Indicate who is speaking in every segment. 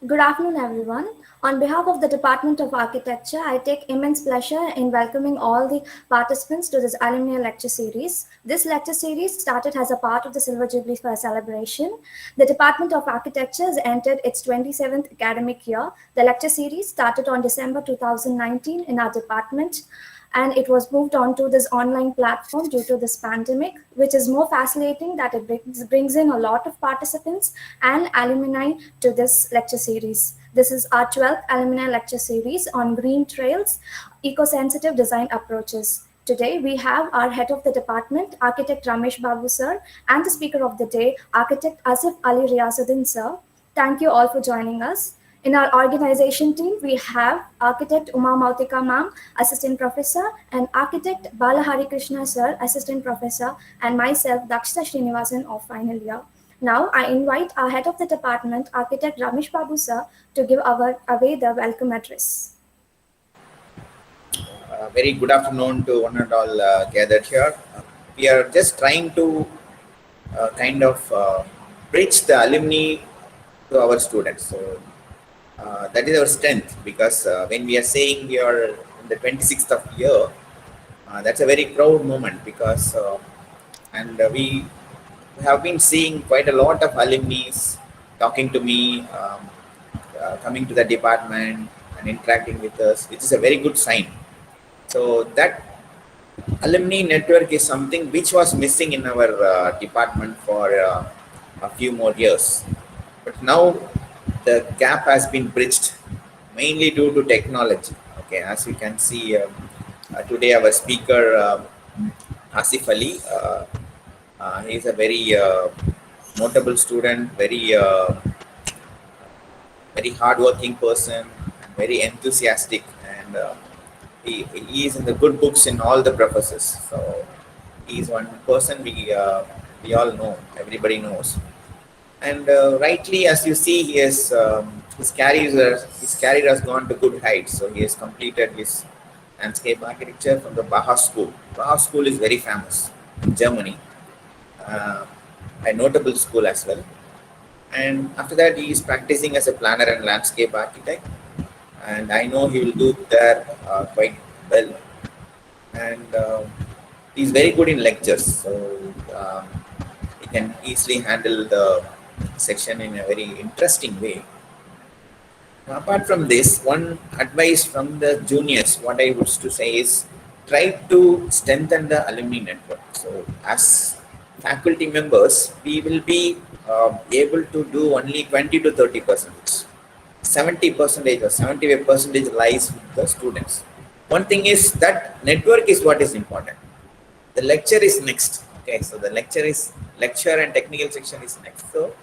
Speaker 1: Good afternoon, everyone. On behalf of the Department of Architecture, I take immense pleasure in welcoming all the participants to this Alumni lecture series. This lecture series started as a part of the Silver Jubilee celebration. The Department of Architecture has entered its 27th academic year. The lecture series started on December 2019 in our department, and it was moved on to this online platform due to this pandemic, which is more fascinating that it brings in a lot of participants and alumni to this lecture series. This is our 12th alumni lecture series on green trails, eco-sensitive design approaches. Today, we have our head of the department, Architect Ramesh Babu sir, and the speaker of the day, Architect Asif Ali Riasuddin sir. Thank you all for joining us. In our organization team, we have Architect Uma Mautika ma'am, Assistant Professor, and Architect Bala Hari Krishna sir, Assistant Professor, and myself, Dakshita Srinivasan of final year. Now, I invite our head of the department, Architect Ramesh Babu sir, to give away the welcome address.
Speaker 2: Very good afternoon to one and all gathered here. We are just trying to bridge the alumni to our students. So that is our strength, because when we are saying we are in the 26th of year, that's a very proud moment, because we have been seeing quite a lot of alumni talking to me, coming to the department and interacting with us, which is a very good sign. So that alumni network is something which was missing in our department for a few more years. But now the gap has been bridged, mainly due to technology. Okay, as you can see today, our speaker Asif Ali, he is a very notable student, very hardworking person, and very enthusiastic, and he is in the good books in all the professors. So he is one person we all know, everybody knows. And rightly, as you see, he has his career has gone to good heights. So he has completed his landscape architecture from the Baha School. Baha School is very famous in Germany, a notable school as well. And after that, he is practicing as a planner and landscape architect. And I know he will do there quite well. And he's very good in lectures. So he can easily handle the section in a very interesting way. Apart from this, one advice from the juniors, what I wish to say is try to strengthen the alumni network. So as faculty members, we will be able to do only 20 to 30%. 70% or 75% lies with the students. One thing is that network is what is important. The lecture is next. Okay, so the lecture and technical section is next. So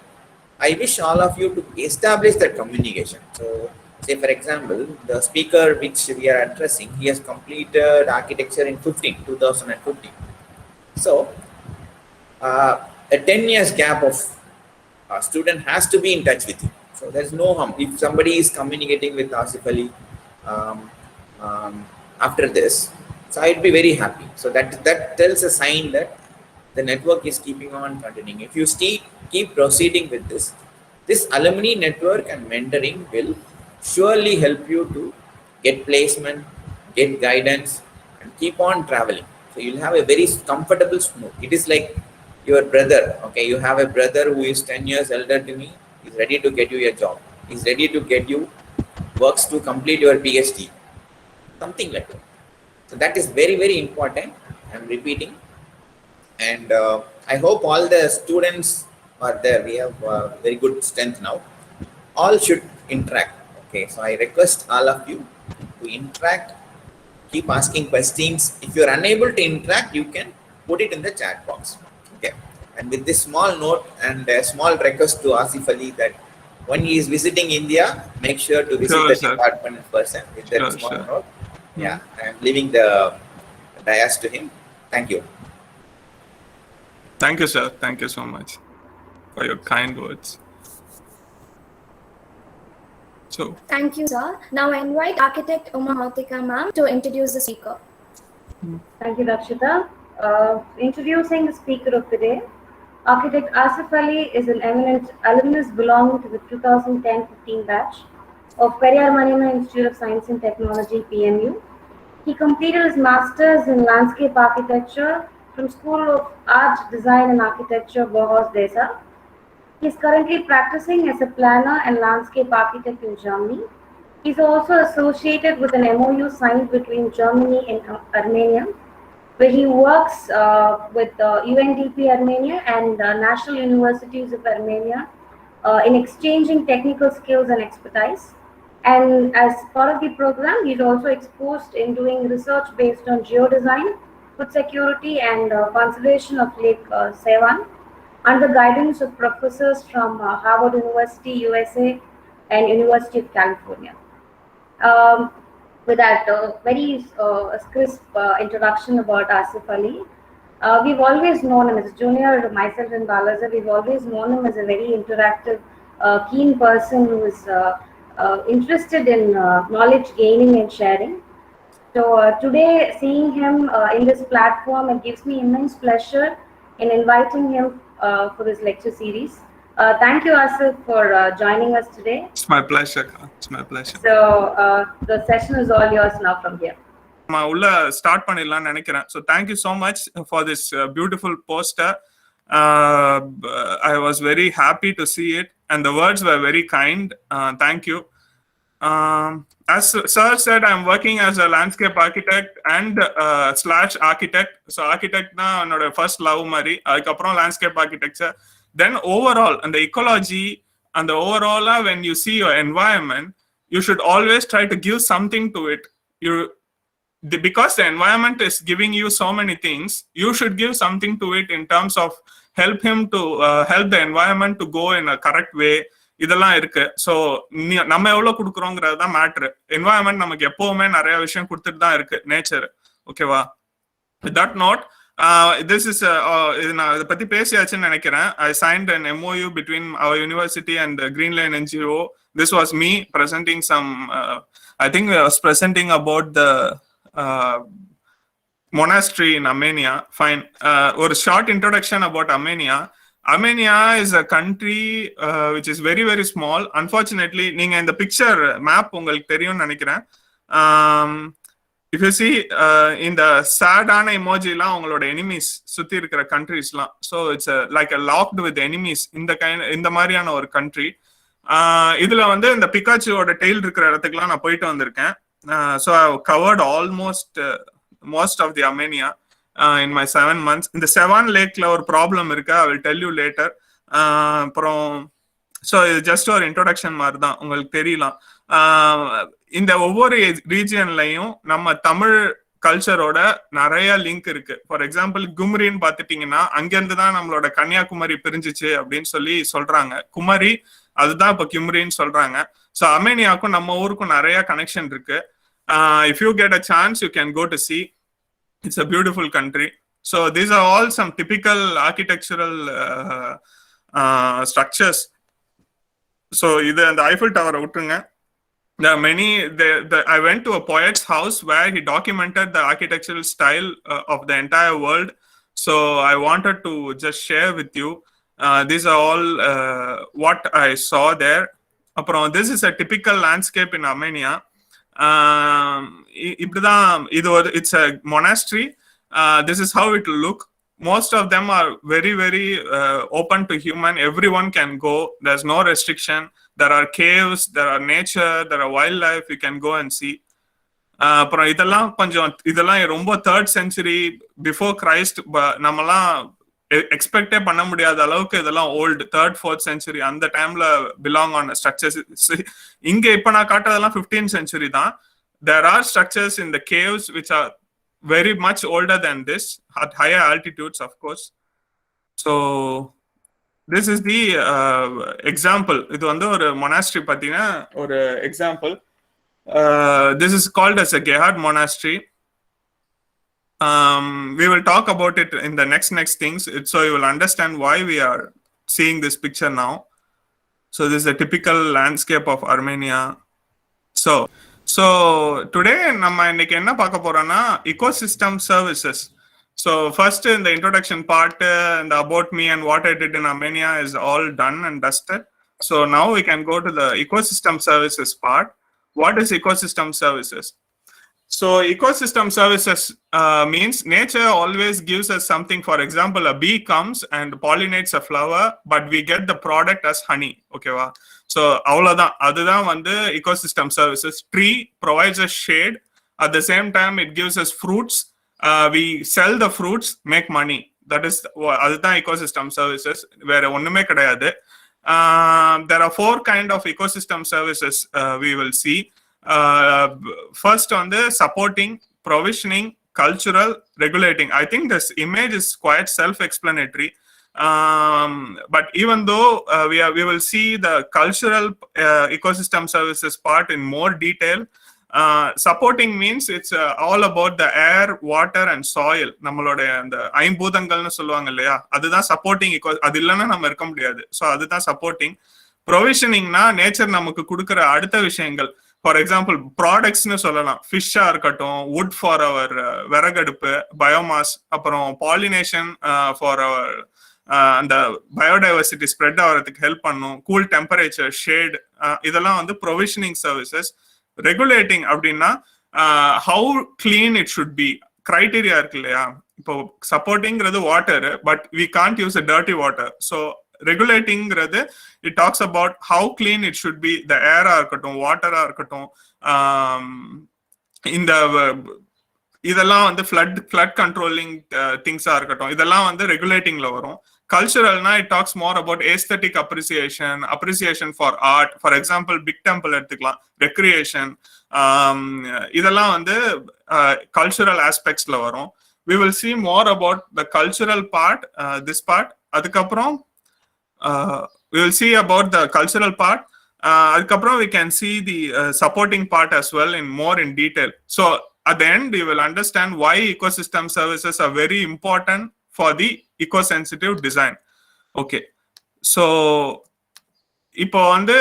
Speaker 2: I wish all of you to establish that communication. So say for example, the speaker which we are addressing, he has completed architecture in 2015. So a 10 years gap of a student has to be in touch with you. So there's no harm. If somebody is communicating with Asif Ali after this, so I'd be very happy. So that tells a sign that the network is keeping on continuing. If you keep proceeding with this alumni network and mentoring will surely help you to get placement, get guidance, and keep on traveling. So you'll have a very comfortable smooth. It is like your brother. Okay, you have a brother who is 10 years elder to me. He's ready to get you a job. He's ready to get you works to complete your PhD. Something like that. So that is very, very important. I'm repeating. And I hope all the students are there. We have very good strength now. All should interact. Okay, so I request all of you to interact, keep asking questions. If you're unable to interact, you can put it in the chat box. Okay, and with this small note and a small request to Asif Ali that when he is visiting India, make sure to visit the department in person with that small note. Yeah, I'm leaving the dais to him. Thank you.
Speaker 3: Thank you, sir. Thank you so much for your kind words. So,
Speaker 1: thank you, sir. Now I invite Architect Uma Mautika ma'am to introduce the speaker.
Speaker 4: Thank you, Dakshita. Introducing the speaker of the day, Architect Asif Ali is an eminent alumnus belonging to the 2010-15 batch of Periyar Institute of Science and Technology, PMU. He completed his Masters in Landscape Architecture from School of Art, Design and Architecture, Bauhaus Desa. He is currently practicing as a planner and landscape architect in Germany. He is also associated with an MOU signed between Germany and Armenia, where he works with UNDP Armenia and National Universities of Armenia in exchanging technical skills and expertise. And as part of the program, he's also exposed in doing research based on geodesign, food security, and conservation of Lake Sevan under the guidance of professors from Harvard University, USA, and University of California. With that very crisp introduction about Asif Ali, we've always known him as a junior, myself and Balaza, we've always known him as a very interactive, keen person who is interested in knowledge gaining and sharing. So today, seeing him in this platform, it gives me immense pleasure in inviting him for this lecture series. Thank you, Asif, for joining us today.
Speaker 3: It's my pleasure. It's my pleasure.
Speaker 4: So the session is all yours now from here.
Speaker 3: Start பண்ணிடலாம்னு நினைக்கிறேன். So thank you so much for this beautiful poster. I was very happy to see it, and the words were very kind. Thank you. As sir said, I'm working as a landscape architect and / architect. So architect na என்னோட first love மாதிரி, அதுக்கப்புறம் landscape architecture. Then overall, and the ecology and the overall, when you see your environment, you should always try to give something to it. Because the environment is giving you so many things, you should give something to it in terms of help him to help the environment to go in a correct way. இதெல்லாம் இருக்கு. So நம்ம எவ்வளவு கொடுக்குறோங்கிறது தான் matter. Environment நமக்கு எப்பவுமே நிறைய விஷயம் கொடுத்துட்டு தான் இருக்கு, நேச்சர். ஓகேவா? With that note, this is இது நான் இதை பத்தி பேசியாச்சுன்னு நினைக்கிறேன். I signed an MOU between our university and the Green Line NGO. This was me presenting some, I think I was presenting about the monastery in Armenia. Fine. Or short introduction about Armenia. Armenia is a country which is very, very small. Unfortunately, நீங்க இந்த picture map உங்களுக்கு தெரியும்னு நினைக்கிறேன். If you see in the sad-ஆன emoji-லாம் உங்களோட enemies சுத்தி இருக்கிற கண்ட்ரிஸ்லாம். So it's like locked with enemies. இந்த மாதிரியான ஒரு கண்ட்ரி. இதுல வந்து இந்த பிகாச்சியோட டெய்ல் இருக்கிற இடத்துக்குலாம் நான் போயிட்டு வந்திருக்கேன். So I covert almost most of the Armenia in my 7 months. In the Sevan Lake ஒரு ப்ராப்ளம் இருக்கு, I will tell you later. அப்புறம் ஸோ இது ஜஸ்ட் ஒரு இன்ட்ரோடக்ஷன் மாதிரி தான், உங்களுக்கு தெரியலாம். இந்த ஒவ்வொரு ரீஜியன்லையும் நம்ம தமிழ் கல்ச்சரோட நிறைய லிங்க் இருக்கு. ஃபார் எக்ஸாம்பிள் குமரின்னு பார்த்துட்டீங்கன்னா அங்கிருந்து தான் நம்மளோட கன்னியாகுமரி பிரிஞ்சிச்சு அப்படின்னு சொல்லி சொல்றாங்க. குமரி அதுதான் இப்போ குமரின்னு சொல்றாங்க. ஸோ அர்மேனியாவுக்கும் நம்ம ஊருக்கும் நிறைய கனெக்ஷன் இருக்கு. If you get a chance, you can go to see. It's a beautiful country. So these are all some typical architectural structures. So இது அந்த ஐஃபில் டவர் விட்டுருங்க. There are many. I went to a poet's house where he documented the architectural style of the entire world. So I wanted to just share with you. These are all what I saw there. Aprom, this is a typical landscape in Armenia. It's a monastery. This is how it will look. Most of them are very, very open to human. Everyone can go. There's no restriction. There are caves, there are nature, there are wildlife. You can go and see. அப்புறம் இதெல்லாம் ரொம்ப 3rd century before Christ. நம்மலாம் எக்ஸ்பெக்டே பண்ண முடியாத அளவுக்கு இதெல்லாம் old 3rd 4th century அந்த டைம்ல பிலாங் ஆன ஸ்ட்ரக்சர்ஸ். இங்க இப்ப நான் காட்டுறதெல்லாம் 15th century தான். There are structures in the caves which are very much older than this, at higher altitudes, of course. So this is the example. இது வந்து ஒரு monastery பத்தின ஒரு example. This is called as a Gerhard monastery. We will talk about it in the next things, so you will understand why we are seeing this picture now. So this is a typical landscape of Armenia. So today நம்ம இன்னைக்கு என்ன பார்க்க போறோம்னா ecosystem services. So first in the introduction part and about me and what I did in Armenia is all done and dusted. So now we can go to the ecosystem services part. What is ecosystem services? So ecosystem services means nature always gives us something. For example, a bee comes and pollinates a flower, but we get the product as honey. Okay va? So avladhan adudhan vandu ecosystem services. Tree provides us shade, at the same time it gives us fruits. We sell the fruits, make money. That is adudhan ecosystem services. Vera onnume kedaiyadhu. There are 4 kind of ecosystem services we will see. First on the supporting, provisioning, cultural, regulating. I think this image is quite self-explanatory, but even though we will see the cultural ecosystem services part in more detail. Supporting means it's all about the air, water and soil. நம்மளோட அந்த ஐம்பூதங்கள்னு சொல்லுவாங்க இல்லையா, அதுதான் supporting. அது இல்லைன்னா நம்ம இருக்க முடியாது. ஸோ அதுதான் சப்போர்ட்டிங். ப்ரொவிஷனிங்னா நேச்சர் நமக்கு கொடுக்குற அடுத்த விஷயங்கள். ஃபார் எக்ஸாம்பிள் ப்ராடக்ட்ஸ்னு சொல்லலாம். ஃபிஷ்ஷா இருக்கட்டும், வுட் ஃபார் அவர் விறகடுப்பு, பயோமாஸ், அப்புறம் பாலினேஷன் ஃபார் அவர் அந்த பயோடைவர்சிட்டி ஸ்ப்ரெட் ஆகிறதுக்கு ஹெல்ப் பண்ணும், கூல் டெம்பரேச்சர், ஷேட், இதெல்லாம் வந்து ப்ரொவிஷனிங் சர்வீசஸ். ரெகுலேட்டிங் அப்படின்னா how clean it should be, criteria இருக்கு இல்லையா. இப்போ சப்போர்ட்டிங்கிறது water, but we can't use a dirty water. So ரெகுலேட்டிங்கிறது it talks about how clean it should be, the ஏரா இருக்கட்டும், வாட்டரா இருக்கட்டும், இந்த இதெல்லாம் வந்து ஃப்ளட் கண்ட்ரோலிங் திங்ஸா இருக்கட்டும், இதெல்லாம் வந்து ரெகுலேட்டிங்ல வரும். கல்ச்சுரல்னா it talks more about aesthetic appreciation for art. For example big temple எடுத்துக்கலாம், ரெக்ரியேஷன், இதெல்லாம் வந்து கல்ச்சுரல் ஆஸ்பெக்ட்ஸ்ல வரும். We will see more about the cultural part, this part. அதுக்கப்புறம் we will see about the cultural part. அதுக்கப்புறம் we can see the supporting part as well in more in detail. So at the end you will understand why ecosystem services are very important for the ecosensitive design. Okay, so இப்போ வந்து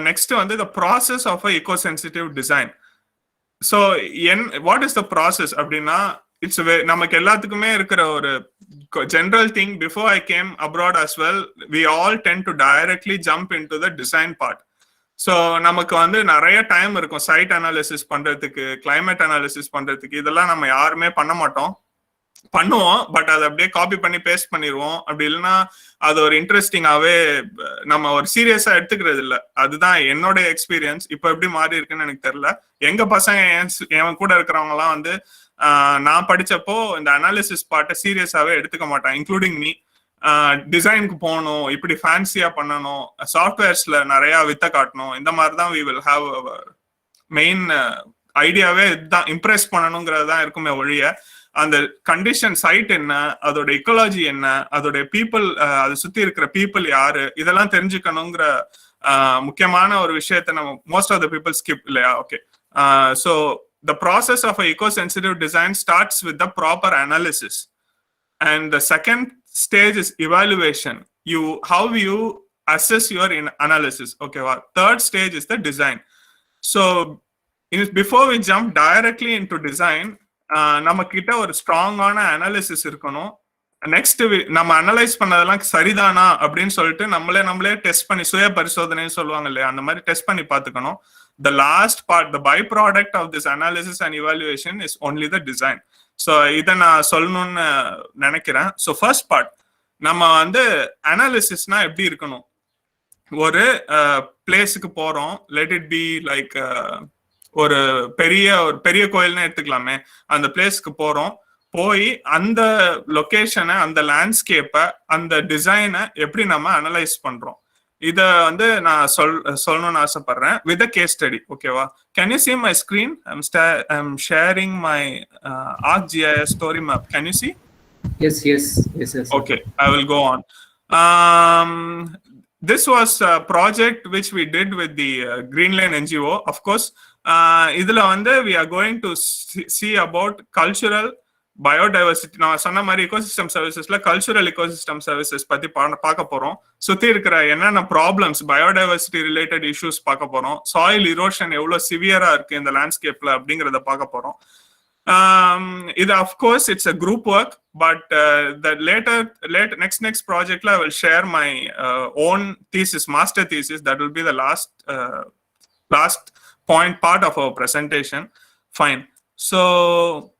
Speaker 3: next வந்து the process of a ecosensitive design. So what is the process அப்படின்னா, it's நமக்கு எல்லாத்துக்குமே இருக்கிற ஒரு general thing. Before I came abroad as well, we all tend to directly jump into the design part. So நமக்கு வந்து நிறைய time இருக்கும் site analysis பண்றதுக்கு, கிளைமேட் அனாலிசிஸ் பண்றதுக்கு. இதெல்லாம் நம்ம யாருமே பண்ண மாட்டோம். பண்ணுவோம், பட் அதை அப்படியே காப்பி பண்ணி பேஸ்ட் பண்ணிடுவோம். அப்படி இல்லைன்னா அது ஒரு இன்ட்ரெஸ்டிங்காவே நம்ம ஒரு சீரியஸா எடுத்துக்கிறது இல்லை. அதுதான் என்னோட எக்ஸ்பீரியன்ஸ். இப்போ எப்படி மாறி இருக்குன்னு எனக்கு தெரியல. எங்க பசங்க என் கூட இருக்கிறவங்க எல்லாம் வந்து நான் படிச்சப்போ இந்த அனாலிசிஸ் பார்ட்டை சீரியஸாவே எடுத்துக்க மாட்டான், இன்க்ளூடிங் மீ. டிசைனுக்கு போகணும், இப்படி ஃபேன்சியா பண்ணணும், சாஃப்ட்வேர்ஸ்ல நிறைய வித்த காட்டணும், இந்த மாதிரி தான் வி வில் ஹாவ் மெயின் ஐடியாவே. இதுதான் இம்ப்ரெஸ் பண்ணணுங்கிறது தான் இருக்குமே ஒழிய, அந்த கண்டிஷன் சைட் என்ன, அதோட இக்கோலாஜி என்ன, அதோட பீப்புள், அதை சுத்தி இருக்கிற பீப்புள் யாரு, இதெல்லாம் தெரிஞ்சுக்கணுங்கிற முக்கியமான ஒரு விஷயத்த நம்ம most of the people skip இல்லையா. Okay, so the process of a eco-sensitive design starts with the proper analysis, and the second stage is evaluation. How you assess your analysis. Okay, well, third stage is the design. So before we jump directly into design, நம்ம கிட்ட ஒரு ஸ்ட்ராங்கான analysis இருக்கணும். Next நம்ம analyse பண்ணதெல்லாம் சரிதானா அப்படின்னு சொல்லிட்டு நம்மளே டெஸ்ட் பண்ணி, சுய பரிசோதனைன்னு சொல்லுவாங்க இல்லையா, அந்த மாதிரி டெஸ்ட் பண்ணி பார்த்துக்கணும். The last part, the byproduct of this analysis and evaluation is only the design. So இதை நான் சொல்லணும்னு நினைக்கிறேன். ஸோ ஃபர்ஸ்ட் பார்ட், நம்ம வந்து அனாலிசிஸ்னா எப்படி இருக்கணும். ஒரு பிளேஸுக்கு போறோம், லெட் இட் பி லைக் ஒரு பெரிய கோயில்னு எடுத்துக்கலாமே. அந்த பிளேஸ்க்கு போறோம், போய் அந்த லொகேஷனை, அந்த லேண்ட்ஸ்கேப்பை, அந்த டிசைனை எப்படி நம்ம அனலைஸ் பண்றோம், இத வந்து நான் சொல்லணும்னு ஆசைப்படுறேன் வித் கேஸ் ஸ்டடி. ஓகேவா? Can you see my screen? I'm sharing my ArcGIS story map. Can you see?
Speaker 5: Yes.
Speaker 3: Okay, I will go on. This was a project which we did with the Green Lane NGO. Of course, இதுல வந்து we are going to see about cultural biodiversity. நான் சொன்ன மாதிரி ecosystem சர்வீசஸ்ல cultural ecosystem services பத்தி பார்க்க போறோம். சுத்தி இருக்கிற என்னென்ன ப்ராப்ளம்ஸ், பயோடைவர்சிட்டி ரிலேட்டட் இஷ்யூஸ் பார்க்க போறோம். சாயில் இரோஷன் எவ்வளவு சிவியரா இருக்கு இந்த லேண்ட்ஸ்கேப்ல அப்படிங்கறத பார்க்க போறோம். Of course, it's a group work, but the next project, I will share my own thesis, master thesis. That will be the last part of our presentation. Fine. So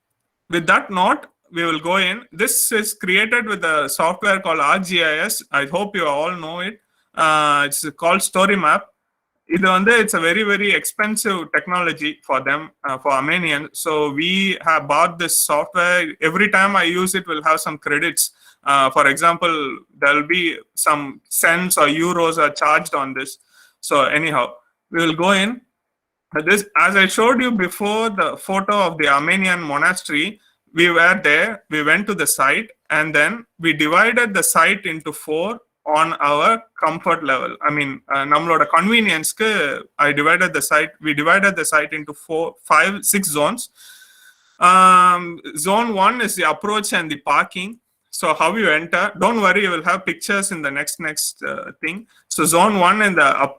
Speaker 3: with that note, we will go in. This is created with a software called ArcGIS. I hope you all know it. It's called StoryMap. It's a very, very expensive technology for them, for Armenian. So we have bought this software. Every time I use it, we'll have some credits. For example, there'll be some cents or euros are charged on this. So anyhow, we will go in. This, as I showed you before, the photo of the Armenian monastery, we were there, we went to the site, and then we divided the site into 4 on our comfort level. I mean, nammaloda convenience ku we divided the site into 4, 5, 6 zones. Zone 1 is the approach and the parking. So how you enter, don't worry, you will have pictures in the next thing. So zone 1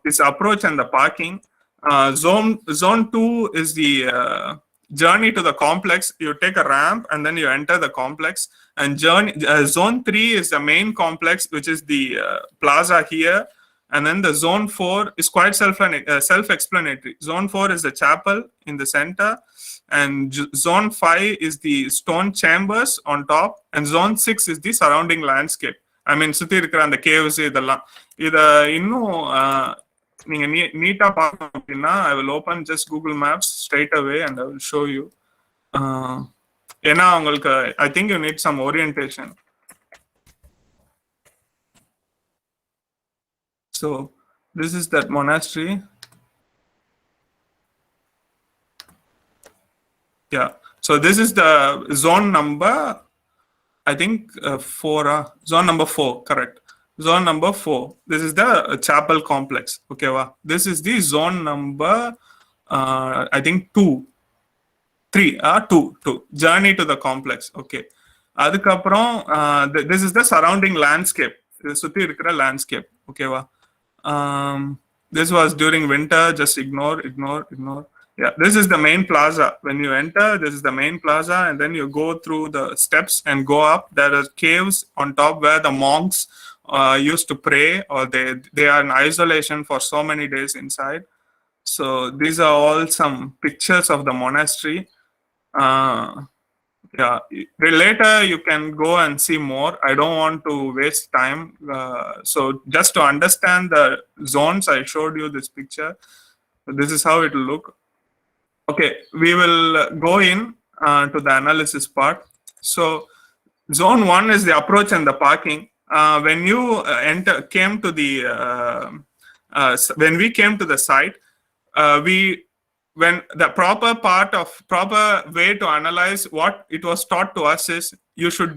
Speaker 3: is approach and the parking. Zone 2 is the journey to the complex. You take a ramp and then you enter the complex. And zone 3 is the main complex, which is the plaza here. And then the zone 4 is quite self-explanatory. Zone 4 is the chapel in the center. And zone 5 is the stone chambers on top. And zone 6 is the surrounding landscape. I mean, சுத்தி இருக்கிற அந்த caves இதெல்லாம். இதை இன்னும் நீங்க நீட்டா பார்க்கணும் அப்படின்னா I will open just Google Maps straight away and I will show you. ஏன்னா உங்களுக்கு I think you need some orientation. So this is that monastery. Yeah. So this is the zone number, I think 4. Zone number 4, correct. Zone number 4. This is the chapel complex. Okay, wow. This is the zone number, I think 2. 2. Journey to the complex. Okay. Adukaprom, this is the surrounding landscape. Suthi irukra landscape. Okay, wow. This was during winter. Just ignore. Yeah, this is the main plaza. When you enter, this is the main plaza, and then you go through the steps and go up. There are caves on top where the monks used to pray, or they are in isolation for so many days inside. So these are all some pictures of the monastery. Yeah, later you can go and see more. I don't want to waste time. So just to understand the zones, I showed you this picture. This is how it will look. Okay, we will go in to the analysis part. So zone 1 is the approach and the parking. When you came to the when we came to the site, when the proper way to analyze what it was taught to us is you should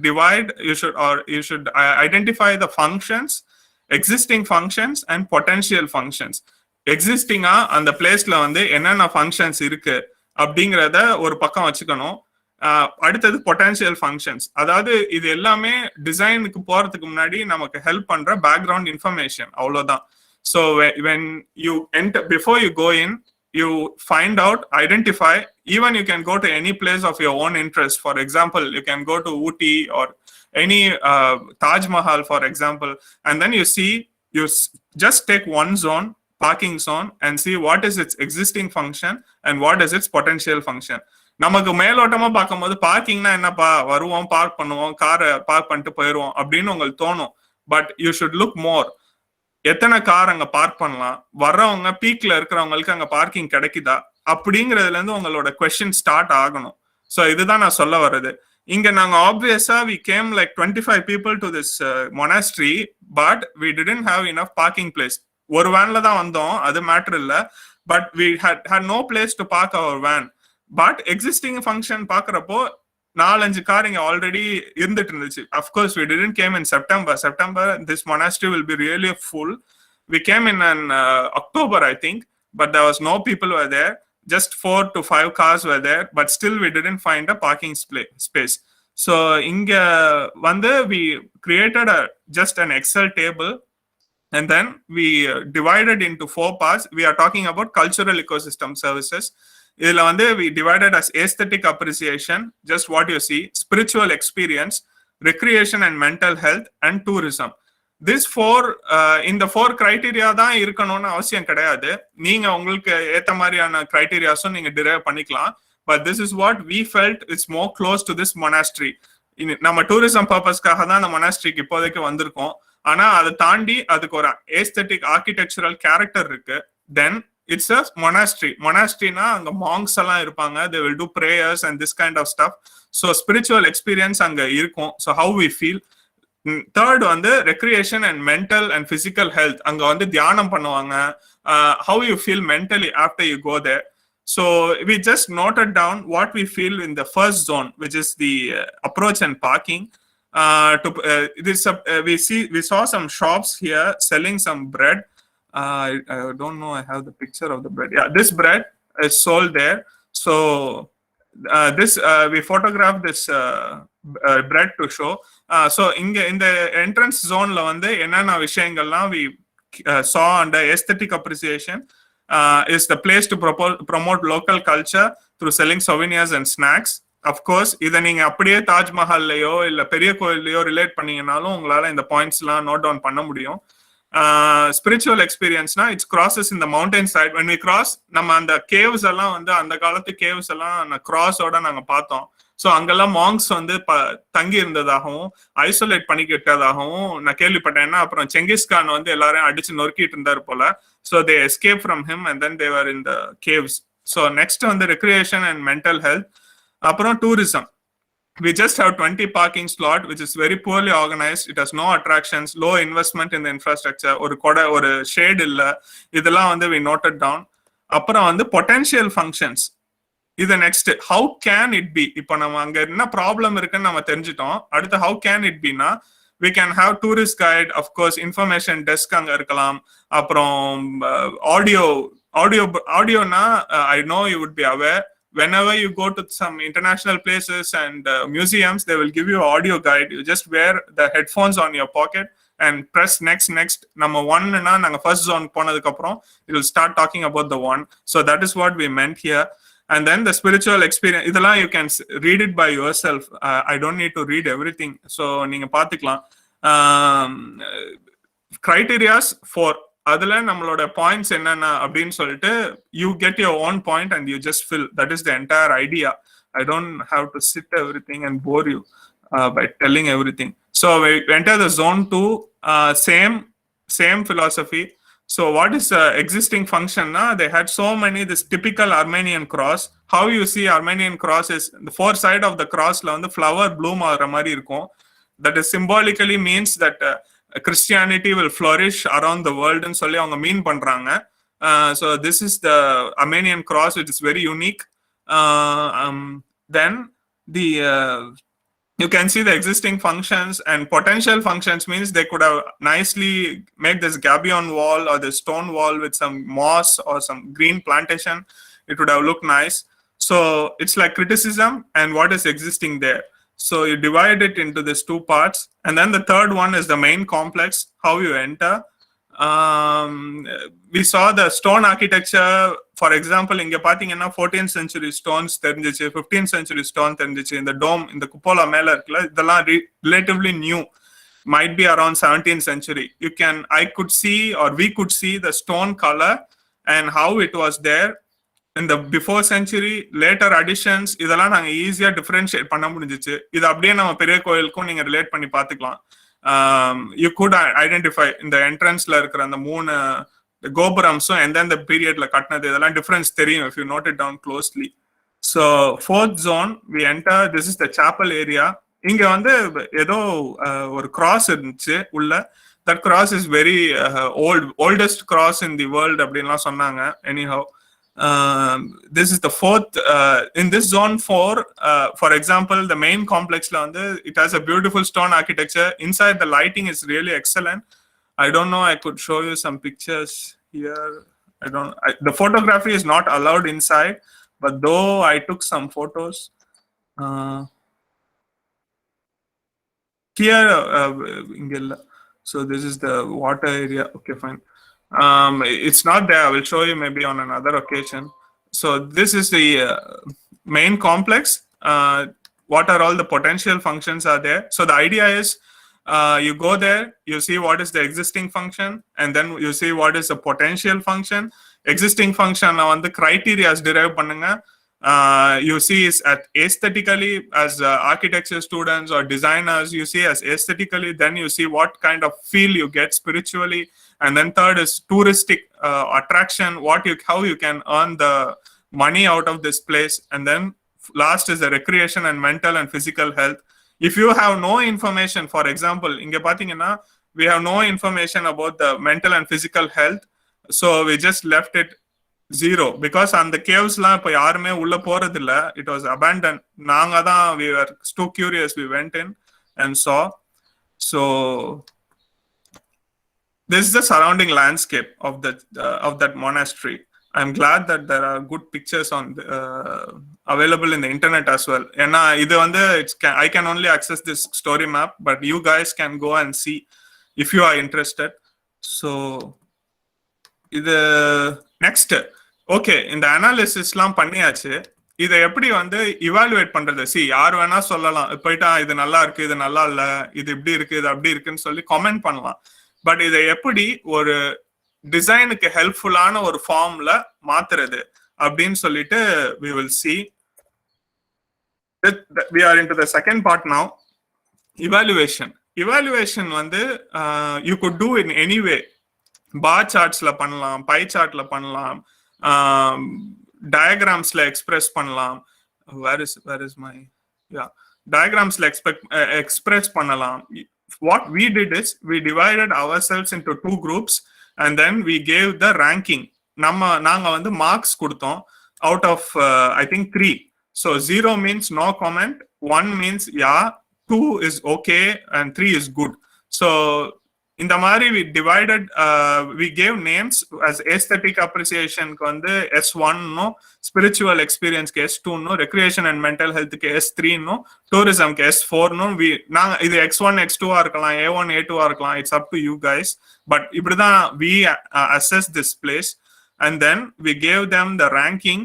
Speaker 3: identify the functions, existing functions and potential functions. எக்ஸிஸ்டிங்கா அந்த பிளேஸ்ல என்னென்ன functions இருக்கு அப்படிங்கிறத ஒரு பக்கம் வச்சுக்கணும். அடுத்தது potential functions, அதாவது இது எல்லாமே டிசைனுக்கு போறதுக்கு முன்னாடி நமக்கு ஹெல்ப் பண்ற பேக்ரவுண்ட் இன்ஃபர்மேஷன், அவ்வளவுதான். So when you enter, before you go in, you find out, identify, even you can go to any place of your own interest. For example, you can go to Ooty or any Taj Mahal, for example, and then you just take one zone, parking zone, and see what is its existing function and what is its potential function. நமக்கு மேலோட்டமா பார்க்கும்போது பார்க்கிங்னா என்னப்பா, வருவோம், park பண்ணுவோம், காரை park பண்ணிட்டு போயிடுவோம் அப்படின்னு உங்களுக்கு தோணும். பட் யூ ஷுட் லுக் மோர். எத்தனை கார் அங்க பார்க் பண்ணலாம், வர்றவங்க பீக்ல இருக்கிறவங்களுக்கு அங்க பார்க்கிங் கிடைக்குதா, அப்படிங்கிறதுல இருந்து உங்களோட கொஸ்டின் ஸ்டார்ட் ஆகணும். ஸோ இதுதான் நான் சொல்ல வர்றது. இங்க நாங்க ஆப்வியஸா we came like 25 people to this monastery, but we didn't have enough parking place. ஒரு வேன்ல தான் வந்தோம், அது மேட்டர் இல்ல. But we had no place to park our van. But existing function பாக்குறப்போ 4-5 கார் இங்க ஆல்ரெடி இருந்துட்டு இருந்துச்சு. Of course we didn't came in September. This monastery will be really full. We came in October, I think, but there was no people were there. Just 4 to 5 cars were there, but still we didn't find a parking space. So inga we created just an Excel table, and then we divided into 4 parts. We are talking about cultural ecosystem services. இதுல வந்து we divided as aesthetic appreciation, just what you see, spiritual experience, recreation and mental health, and tourism. This four இந்த 4 criteria தான் இருக்கணும்னு அவசியம் கிடையாது. நீங்க உங்களுக்கு ஏத்த மாதிரியான கிரைட்டீரியாஸும் நீங்க டிரைவ் பண்ணிக்கலாம். But this is what we felt it's more close to this monastery. நம்ம டூரிசம் பர்பஸ்க்காக தான் அந்த மொனாஸ்ட்ரிக்கு இப்போதைக்கு வந்திருக்கோம். ஆனா அதை தாண்டி அதுக்கு ஒரு ஏஸ்தட்டிக் ஆர்கிடெக்சரல் கேரக்டர் இருக்கு. Then it's a monastery. மொனாஸ்ட்ரினா அங்க மாங்ஸ் எல்லாம் இருப்பாங்க. they will do prayers and this kind of stuff. so spiritual experience அங்க இருக்கும். so how we feel. Third வந்து recreation and mental and physical health. அங்க வந்து தியானம் பண்ணுவாங்க. how you feel mentally after you go there. So we just noted down what we feel in the first zone, which is the approach and parking. We saw some shops here selling some bread. I don't know. I have the picture of the bread. Yeah, this bread is sold there. So we photographed this bread to show. So in the entrance zone la vande enna vishayangallam we saw under aesthetic appreciation. Is the place to promote local culture through selling souvenirs and snacks. Of course, இதை நீங்க அப்படியே தாஜ்மஹால்லையோ இல்ல பெரிய கோயில்லையோ relate பண்ணீங்கன்னாலும் உங்களால இந்த points எல்லாம் note down பண்ண முடியும். ஸ்பிரிச்சுவல் எக்ஸ்பீரியன்ஸ்னா it's crosses in the mountain side. when we cross நம்ம அந்த கேவ்ஸ் எல்லாம் வந்து அந்த காலத்து கேவ்ஸ் எல்லாம் கிராஸோட நாங்க பார்த்தோம். ஸோ அங்கெல்லாம் மாங்ஸ் வந்து தங்கி இருந்ததாகவும் ஐசோலேட் பண்ணிக்கிட்டதாகவும் நான் கேள்விப்பட்டேன். அப்புறம் செங்கிஸ்கான் வந்து எல்லாரையும் அடிச்சு நொறுக்கிட்டு இருந்தாரு போல. So they escape from him and then they were in the caves. So next வந்து ரெக்ரியேஷன் அண்ட் மென்டல் ஹெல்த். அப்புறம் tourism. We just have 20 parking slot, which is very poorly organized. It has no attractions, low investment in the infrastructure. ஒரு shade இல்ல. இதெல்லாம் வந்து we noted down. அப்புறம் வந்து potential functions. இது next how can it be. இப்போ நம்ம அங்க என்ன ப்ராப்ளம் இருக்குன்னு நம்ம தெரிஞ்சிட்டோம். அடுத்து ஹவு கேன் இட் பின்னா we can have tourist guide, of course information desk அங்க இருக்கலாம். அப்புறம் ஆடியோனா I know you would be aware whenever you go to some international places and museums, they will give you audio guide. You just wear the headphones on your pocket and press next. நம்ம ஒன்னுனா நாங்க first zone போனதுக்கு அப்புறம் it will start talking about the one. So that is what we meant here. And then the spiritual experience, இதெல்லாம் you can read it by yourself. I don't need to read everything. So நீங்க பாத்துக்கலாம். Criterias for அதுல நம்மளோட points என்னென்ன அப்படின்னு சொல்லிட்டு you get your own point and you just fill. That is the entire idea. I don't have to sit everything and bore you by telling everything. So we enter the zone 2. Same philosophy. So what is existing function? They had so many, this typical Armenian cross. How you see Armenian cross is the four side of the cross la வந்து flower bloom ஆகிற மாதிரி இருக்கும். That is symbolically means that Christianity will flourish around the world ன்னு சொல்லி அவங்க மீன் பண்றாங்க. So this is the Armenian cross, which is very unique. Then the you can see the existing functions and potential functions means they could have nicely make this gabion wall or the stone wall with some moss or some green plantation. It would have looked nice. So it's like criticism and what is existing there. So you divide it into these two parts. And then the third one is the main complex, how you enter. We saw the stone architecture. For example, இங்க பாத்தீங்கன்னா 14th century stones தெரிஞ்சிச்சு, 15th century stone தெரிஞ்சிச்சு. இந்த dome, இந்த குப்போலா மேல இருக்குல்ல, இதெல்லாம் relatively new. Might be around 17th century. I could see, or we could see the stone color and how it was there in the before century. Later additions இதெல்லாம் நாங்க ஈஸியா differentiate பண்ண முடிஞ்சிச்சு. இது அப்படியே நம்ம பெரிய கோயிலுக்கும் நீங்க ரிலேட் பண்ணி பாத்துக்கலாம். You could identify in the entrance la இருக்கிற அந்த மூணு கோபுரம்ஸும் and then the periodல கட்டினது இதெல்லாம் டிஃபரன்ஸ் தெரியும் if you note it down closely. So fourth zone we enter. This is the chapel area. இங்க வந்து ஏதோ ஒரு cross இருந்துச்சு உள்ள. That cross is very oldest cross in the world அப்படின்லாம் சொன்னாங்க. Anyhow, this is the fourth in this zone 4. For example, the main complex la வந்து it has a beautiful stone architecture. Inside the lighting is really excellent. I don't know, I could show you some pictures here. The photography is not allowed inside, but though I took some photos here ingella. So this is the water area. Okay, fine. It's not there. I will show you maybe on another occasion. So this is the main complex. What are all the potential functions are there? So the idea is you go there, you see what is the existing function, and then you see what is the potential function. Existing function on the criteria is derived pannunga. You see is at aesthetically as architecture students or designers, you see as aesthetically, then you see what kind of feel you get spiritually, and then third is touristic attraction, how you can earn the money out of this place, and then last is the recreation and mental and physical health. If you have no information, for example, inga pathina we have no information about the mental and physical health, so we just left it zero because on the caves la ipo yarume ulla poradilla, it was abandoned. Naanga da we were too curious, we went in and saw. So this is the surrounding landscape of that monastery. I'm glad that there are good pictures on available in the internet as well. And I can only access this story map, but you guys can go and see if you are interested. So இது next, okay, இந்த அனாலிசிஸ்லாம் பண்ணியாச்சு. இதை எப்படி evaluate பண்றது? யார் வேணா சொல்லலாம், போயிட்டா இது நல்லா இருக்கு, இது நல்லா இல்ல, இது இப்படி இருக்கு, இது அப்படி இருக்குன்னு சொல்லி கமெண்ட் பண்ணலாம். பட் இதை எப்படி ஒரு டிசைனுக்கு ஹெல்ப்ஃபுல்லான ஒரு ஃபார்ம்ல மாத்துறது அப்படின்னு சொல்லிட்டு we will see. We are into the second part now. Evaluation you could do in any way. பார் சார்ட்ஸ்ல பண்ணலாம், பை சார்ட்ல பண்ணலாம், டயக்ராம்ஸ்ல எக்ஸ்பிரஸ் பண்ணலாம். where is my diagramsல express பண்ணலாம். What we did is we divided ourselves into two groups and then we gave the ranking. நாங்க marks கொடுத்தோம் out of I think 3. So 0 means no comment, 1 means yeah, 2 is okay, and 3 is good. So in the mari we divided, we gave names as aesthetic appreciation ku S1 no, spiritual experience ku S2 no, recreation and mental health ku S3 no, tourism ku S4 no. Idu X1 X2 ah irkalam, A1 A2 ah irkalam, it's up to you guys, but ibrida we assess this place and then we gave them the ranking.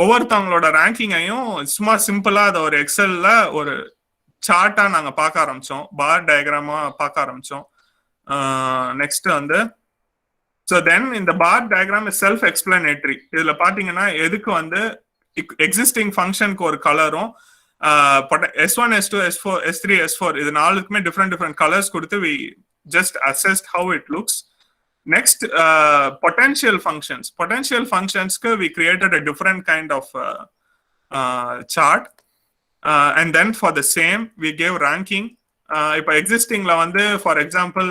Speaker 3: ஒவ்வொருத்தவங்களோட ranking ஐயும் சும்மா சிம்பிளா அதை ஒரு எக்ஸல்ல ஒரு சார்ட்டா நாங்க பார்க்க ஆரம்பிச்சோம், பார் டயக்ராமா பார்க்க ஆரம்பிச்சோம். Next so then in the bar diagram is self explanatory. இதுல பாத்தீங்கன்னா எதுக்கு existing functionக்கு ஒரு கலரும் S1 S2 S4 S3 S4 இது நாலுக்குமே different colors கொடுத்து we just assessed how it looks. Next, potential functions we created a different kind of chart. And then for the same we gave ranking. If existing la for example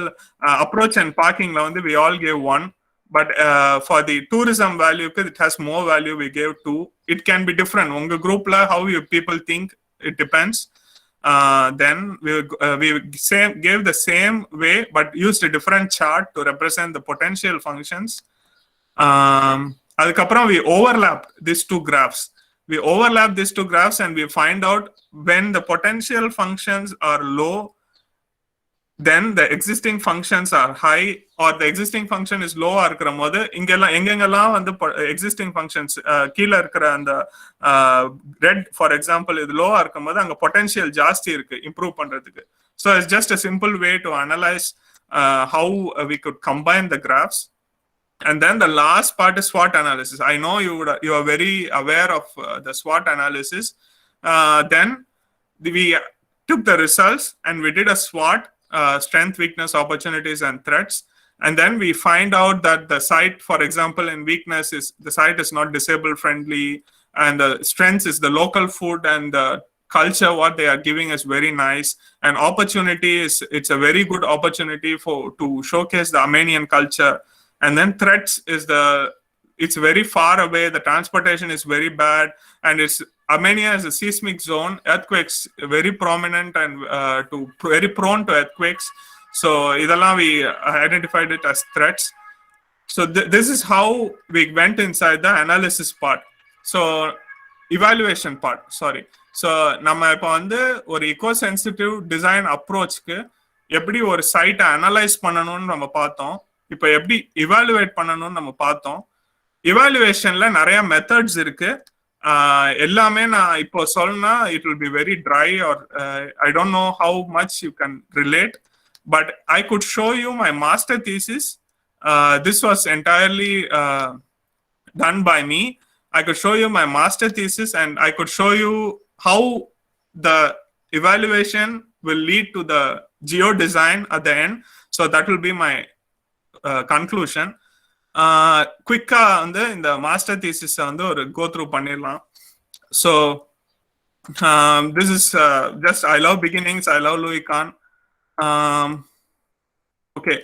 Speaker 3: approach and parking la we all gave 1, but for the tourism value it has more value, we gave 2. It can be different unga group la how you people think, it depends. Then we gave the same way but used a different chart to represent the potential functions. Adukapram we overlapped these two graphs. We overlap these two graphs and we find out when the potential functions are low, then the existing functions are high, or the existing function is low ah irukkuம்போது எங்கெங்கெல்லாம் existing functions கீழ இருக்கிற அந்த red for example இது low ah இருக்கும்போது அங்க potential ஜாஸ்தி இருக்கு improve பண்றதுக்கு. So it's just a simple way to analyze how we could combine the graphs. And then the last part is SWOT analysis. I know you are very aware of the SWOT analysis. Then we took the results and we did a SWOT, strength, weakness, opportunities, and threats. And then we find out that the site, for example, in weakness is the site is not disabled friendly, and the strength is the local food and the culture what they are giving is very nice. And opportunity is it's a very good opportunity to showcase the Armenian culture. And then threats is it's very far away, the transportation is very bad, and Armenia is a seismic zone, earthquakes very prominent and very prone to earthquakes. So idella we identified it as threats. So this is how we went inside the analysis part. So evaluation part, sorry. So நம்ம இப்போ ஒரு ecosensitive design approachக்கு எப்படி ஒரு சைட்டை analyse பண்ணணும்னு நம்ம பார்த்தோம். இப்போ எப்படி இவாலுவேட் பண்ணணும்னு நம்ம பார்த்தோம். இவாலுவேஷன்ல நிறைய மெத்தட்ஸ் இருக்கு. எல்லாமே நான் இப்போ சொல்லணும்னா it will be very dry or I don't know how much you can relate, but I could show you my master thesis. This was entirely done by me. I could show you my master thesis, and I could show you how the evaluation will lead to the geo design at the end. So that will be my conclusion. Quick வந்து இந்த master thesis வந்து ஒரு go through பண்ணிடலாம். So this is just I love beginnings, I love Louis Kahn. Okay,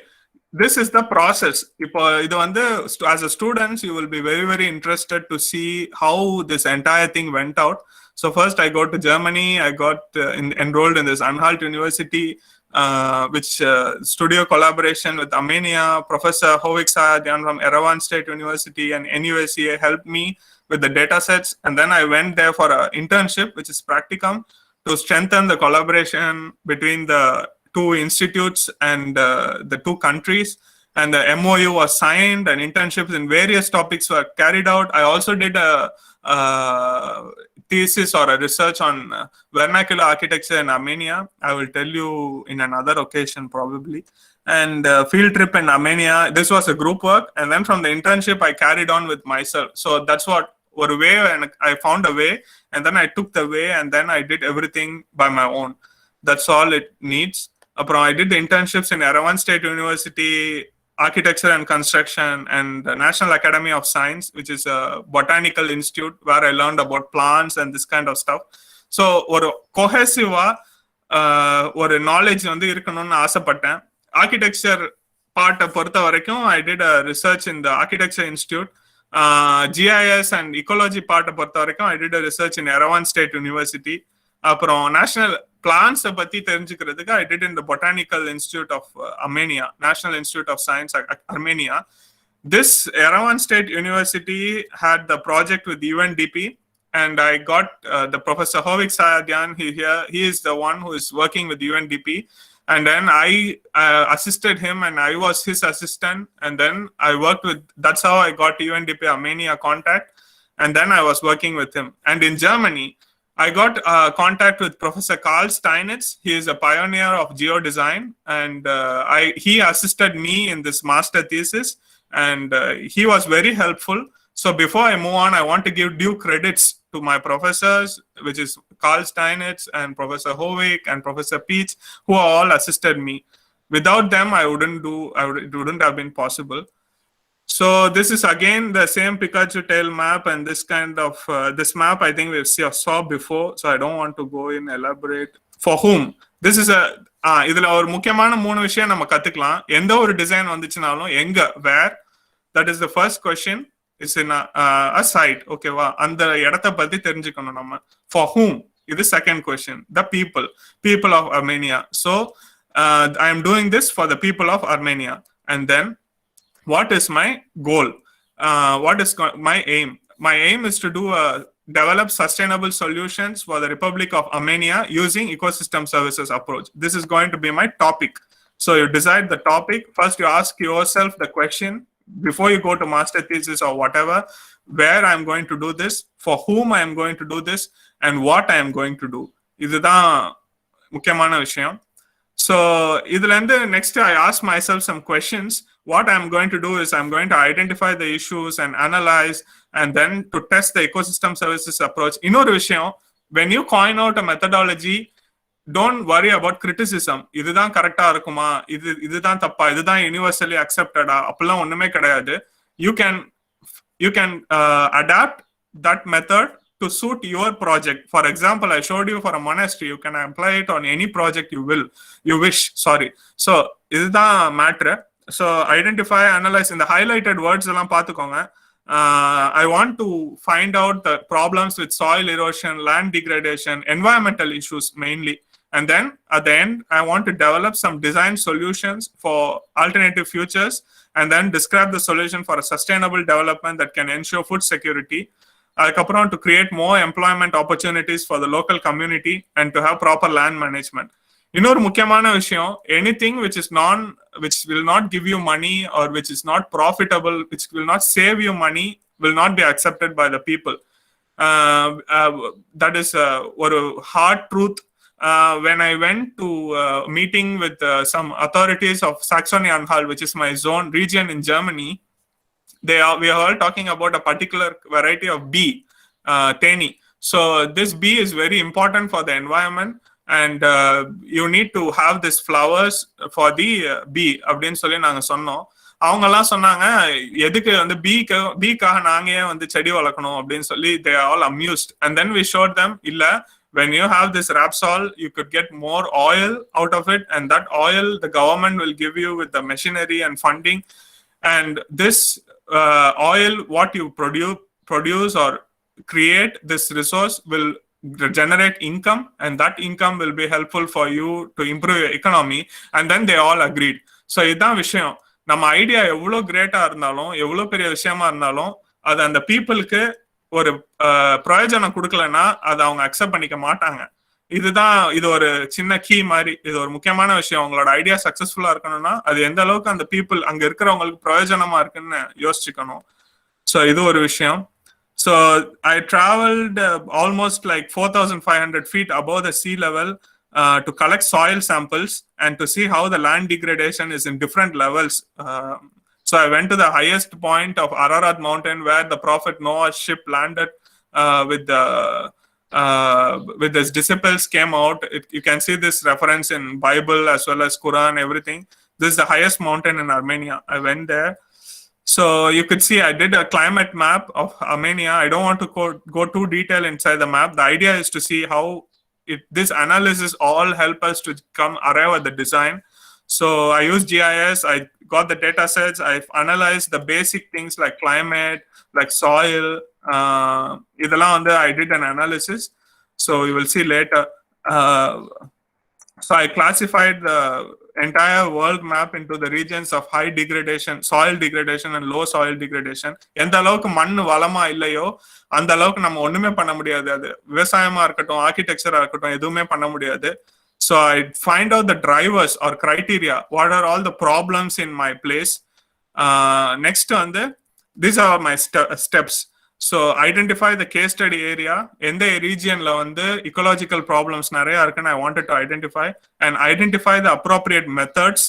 Speaker 3: this is the process. இப்போ இது வந்து as a students you will be very very interested to see how this entire thing went out. So first I go to Germany. I got enrolled in this Anhalt University, which studio collaboration with Armenia. Professor Hovik Sayadyan from Yerevan State University and NUSCA helped me with the data sets, and then I went there for an internship, which is practicum, to strengthen the collaboration between the two institutes and the two countries. And the MOU was signed, and internships in various topics were carried out. I also did a thesis or a research on vernacular architecture in Armenia. I will tell you in another occasion probably. And field trip in Armenia. This was a group work, and then from the internship I carried on with myself. So that's what ஒரு way, and I found a way, and then I took the way, and then I did everything by my own. That's all it needs. Aprom I did the internships in Yerevan State University, Architecture and Construction, and the National Academy of Science, which is a botanical institute where I learned about plants and this kind of stuff. So ஒரு cohesive ஒரு knowledge வந்து இருக்கணும்னு ஆசைப்பட்டேன். Architecture பார்ட்டை பொறுத்த வரைக்கும் I did a research in the Architecture Institute. GIS and ecology பார்ட்டை பொறுத்த வரைக்கும் I did a research in Yerevan State University. அப்புறம் நேஷனல் பிளான்ஸை பத்தி தெரிஞ்சுக்கிறதுக்கு I did in the Botanical Institute of Armenia, National Institute of Science, Armenia. This Yerevan State University had the project with UNDP, and I got the Professor Hovik Sayadyan. He is the one who is working with UNDP, and then I assisted him, and I was his assistant, and then I worked with. That's how I got UNDP Armenia contact, and then I was working with him. And in Germany, I got contact with Professor Karl Steinitz. He is a pioneer of geodesign, and he assisted me in this master thesis, and he was very helpful. So before I move on, I want to give due credits to my professors, which is Karl Steinitz and Professor Hovik and Professor Peach, who all assisted me. Without them, it wouldn't have been possible. So this is again the same Pikachu tail map, and this kind of this map I think we saw before, so I don't want to go in elaborate. For whom? This is a இதுல ஒரு முக்கியமான 3 விஷயம் நம்ம கத்துக்கலாம். எந்த ஒரு design வந்துச்சுனாலும் எங்க, where, that is the first question. It's in a site, okay வா, அந்த இடத்தை பத்தி தெரிஞ்சுக்கணும் நம்ம. For whom? இது second question. The people of Armenia. So I am doing this for the people of Armenia. And then what is my goal? What is my aim? My aim is to develop sustainable solutions for the Republic of Armenia using ecosystem services approach. This is going to be my topic. So you decide the topic. First you ask yourself the question before you go to master thesis or whatever, where I am going to do this, for whom I am going to do this, and what I am going to do. இதுதான் முக்கியமான விஷயம். So next I ask myself some questions. What I'm going to do is I'm going to identify the issues and analyze, and then to test the ecosystem services approach. Innoru vishayam, when you coin out a methodology, don't worry about criticism. இதுதான் கரெக்டா இருக்குமா, இதுதான் தப்பா, இதுதான் universally accepted அப்பெல்லாம் ஒண்ணுமே கிடையாது. You can adapt that method to suit your project. For example, I showed you for a monastery. You can apply it on any project you wish. So இதுதான் matter. So identify, analyze. In the highlighted words எல்லாம் பார்த்துக்கோங்க. I want to find out the problems with soil erosion, land degradation, environmental issues mainly. And then at the end, I want to develop some design solutions for alternative futures, and then describe the solution for a sustainable development that can ensure food security. To create more employment opportunities for the local community, and to have proper land management. இன்னொரு முக்கியமான விஷயம், anything which will not give you money, or which is not profitable, which will not save you money, will not be accepted by the people. That is a hard truth. When I went to meeting with some authorities of Saxony-Anhalt, which is my zone region in Germany, we are all talking about a particular variety of bee, Teni. So this bee is very important for the environment, and you need to have these flowers for the bee. அப்படின்னு சொல்லி நாங்க சொன்னோம். அவங்க எல்லாம் சொன்னாங்க, எதுக்கு வந்து பீக்காக நாங்க ஏன் வந்து செடி வளர்க்கணும் அப்படின்னு சொல்லி they are all amused. And then we showed them, இல்ல, when you have this Rapsol, you could get more oil out of it, and that oil the government will give you with the machinery and funding. And this oil, what you produce or create, this resource will generate income, and that income will be helpful for you to improve your economy. And then they all agreed. So இதான் விஷயம். நம்ம idea எவ்வளவு Greta இருந்தாலும், எவ்வளவு பெரிய விஷயமா இருந்தாலும், அது அந்த பீப்புளுக்கு ஒரு பிரயோஜனம் கொடுக்கலன்னா அதை அவங்க அக்செப்ட் பண்ணிக்க மாட்டாங்க. இது ஒரு சின்ன கீ மாதிரி. இது ஒரு முக்கியமான விஷயம். உங்களோட ஐடியா சக்சஸ்ஃபுல்லா இருக்கணும்னா அது எந்த அளவுக்கு அந்த பீப்புள் அங்க இருக்கிறவங்களுக்கு பிரயோஜனமா இருக்குன்னு யோசிச்சுக்கணும். ஸோ இது ஒரு விஷயம். So I traveled almost like 4,500 feet above the sea level to collect soil samples and to see how the land degradation is in different levels. So I went to the highest point of Ararat mountain where the Prophet Noah's ship landed with his disciples came out. You can see this reference in Bible as well as Quran, everything. This is the highest mountain in Armenia. I went there. So you could see I did a climate map of Armenia. I don't want to go too detailed inside the map. The idea is to see how this analysis all help us to arrive at the design. So I used GIS, I got the data sets, I've analyzed the basic things like climate, like soil. I did an analysis. So you will see later. So I classified the entire world map into the regions of high degradation, soil degradation and low soil degradation. எந்த அளவுக்கு மண் வளமா இல்லையோ அந்த அளவுக்கு நம்ம ஒண்ணுமே பண்ண முடியாது. அது விவசாயமா இருக்கட்டும், ஆர்கிடெக்சரா இருக்கட்டும், எதுவுமே பண்ண முடியாது. So I find out the drivers or criteria. What are all the problems in my place? Next these are my steps. So identify the case study area. எந்த regionல ecological problems நிறைய இருக்குன்னு I wanted to identify the appropriate methods.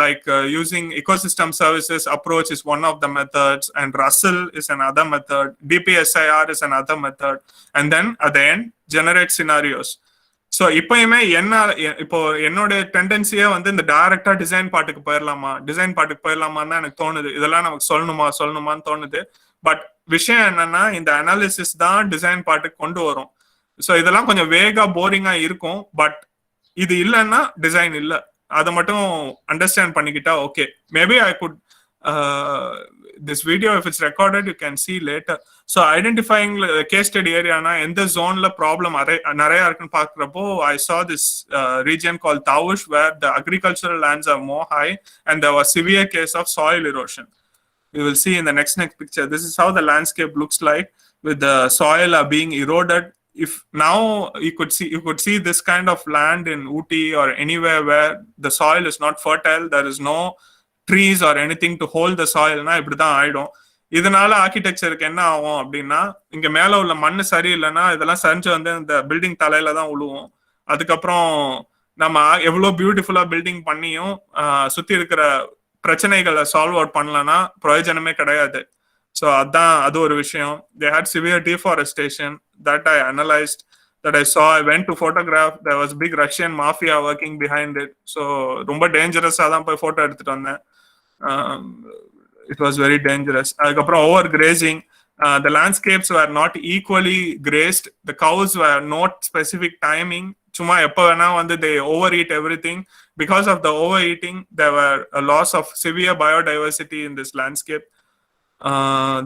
Speaker 3: Like using ecosystem services approach is one of the methods, and Russell is another method, DPsir is another method, and then at the end generate scenarios. So இப்பயுமே இப்போ என்னோட டெண்டன்சியே இந்த டைரக்டா design பாட்டுக்கு போயிடலாமான்னு எனக்கு தோணுது. இதெல்லாம் நமக்கு சொல்லணுமான்னு தோணுது. பட் விஷயம் என்னன்னா, இந்த அனாலிசிஸ் தான் டிசைன் பாட்டுக்கு கொண்டு வரும். ஸோ இதெல்லாம் கொஞ்சம் வேகா போரிங்கா இருக்கும். பட் இது இல்லைன்னா டிசைன் இல்லை. அதை மட்டும் அண்டர்ஸ்டாண்ட் பண்ணிக்கிட்டா okay. Maybe I could this video, if it's recorded, you can see later. So identifying the case study area na endha zone la problem நிறைய இருக்குன்னு பார்க்கறப்போ I saw this region called Tavush where the agricultural lands are more high and there was severe case of soil erosion. You will see in the next picture. This is how the landscape looks like with the soil being eroded. If now you could see this kind of land in Ooty or anywhere where the soil is not fertile, there is no trees or anything to hold the soil na இப்படிதான் ஆயிடும். இதனால ஆர்கிடெக்சருக்கு என்ன ஆகும் அப்படின்னா, இங்க மேல உள்ள மண்ணு சரியில்லைன்னா இதெல்லாம் சரிஞ்சு இந்த பில்டிங் தலையில தான் விழுவும். அதுக்கப்புறம் நம்ம எவ்வளவு பியூட்டிஃபுல்லா பில்டிங் பண்ணியும் சுத்தி இருக்கிற பிரச்சனைகளை சால்வ் அவுட் பண்ணலன்னா பிரயோஜனமே கிடையாது. ஸோ அது ஒரு விஷயம். They had severe deforestation that I analyzed, that I saw. I went to photograph. There was big Russian mafia working behind it. So ரொம்ப டேஞ்சரஸா தான் போய் போட்டோ எடுத்துட்டு வந்தேன். It was very dangerous. அதுக்கப்புறம் over grazing. The landscapes were not equally grazed. The cows were not specific timing. சும்மா எப்ப வேணா they overeat everything. Because of the overeating, there were a loss of severe biodiversity in this landscape.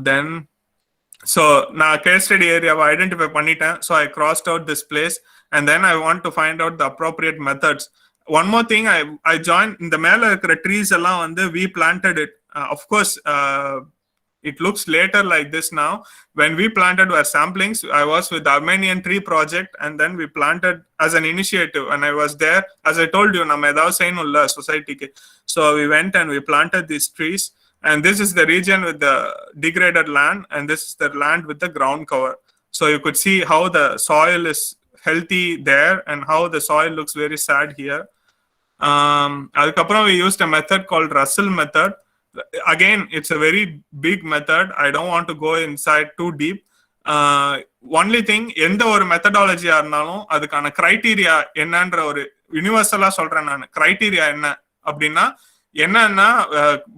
Speaker 3: Then so now case study area identify பண்ணிட்டேன். So I crossed out this place and then I want to find out the appropriate methods. One more thing, I joined in the மேல இருக்கிற trees எல்லாம் we planted it. Of course it looks later like this now. When we planted were samplings. I was with the Armenian tree project and then we planted as an initiative and I was there. As I told you, நம்ம ஏதாவது செய்யணும்ல சொசைட்டிக்கு. So we went and we planted these trees. And this is the region with the degraded land, and this is the land with the ground cover. So you could see how the soil is healthy there and how the soil looks very sad here. Adukapram we used a method called Russell method. Again, it's a very big method. I don't want to go inside too deep. Only thing, எந்த ஒரு மெத்தடாலஜியா இருந்தாலும் அதுக்கான criteria என்னன்ற ஒரு யூனிவர்சலா சொல்றேன் நான். Criteria என்ன அப்படின்னா என்னன்னா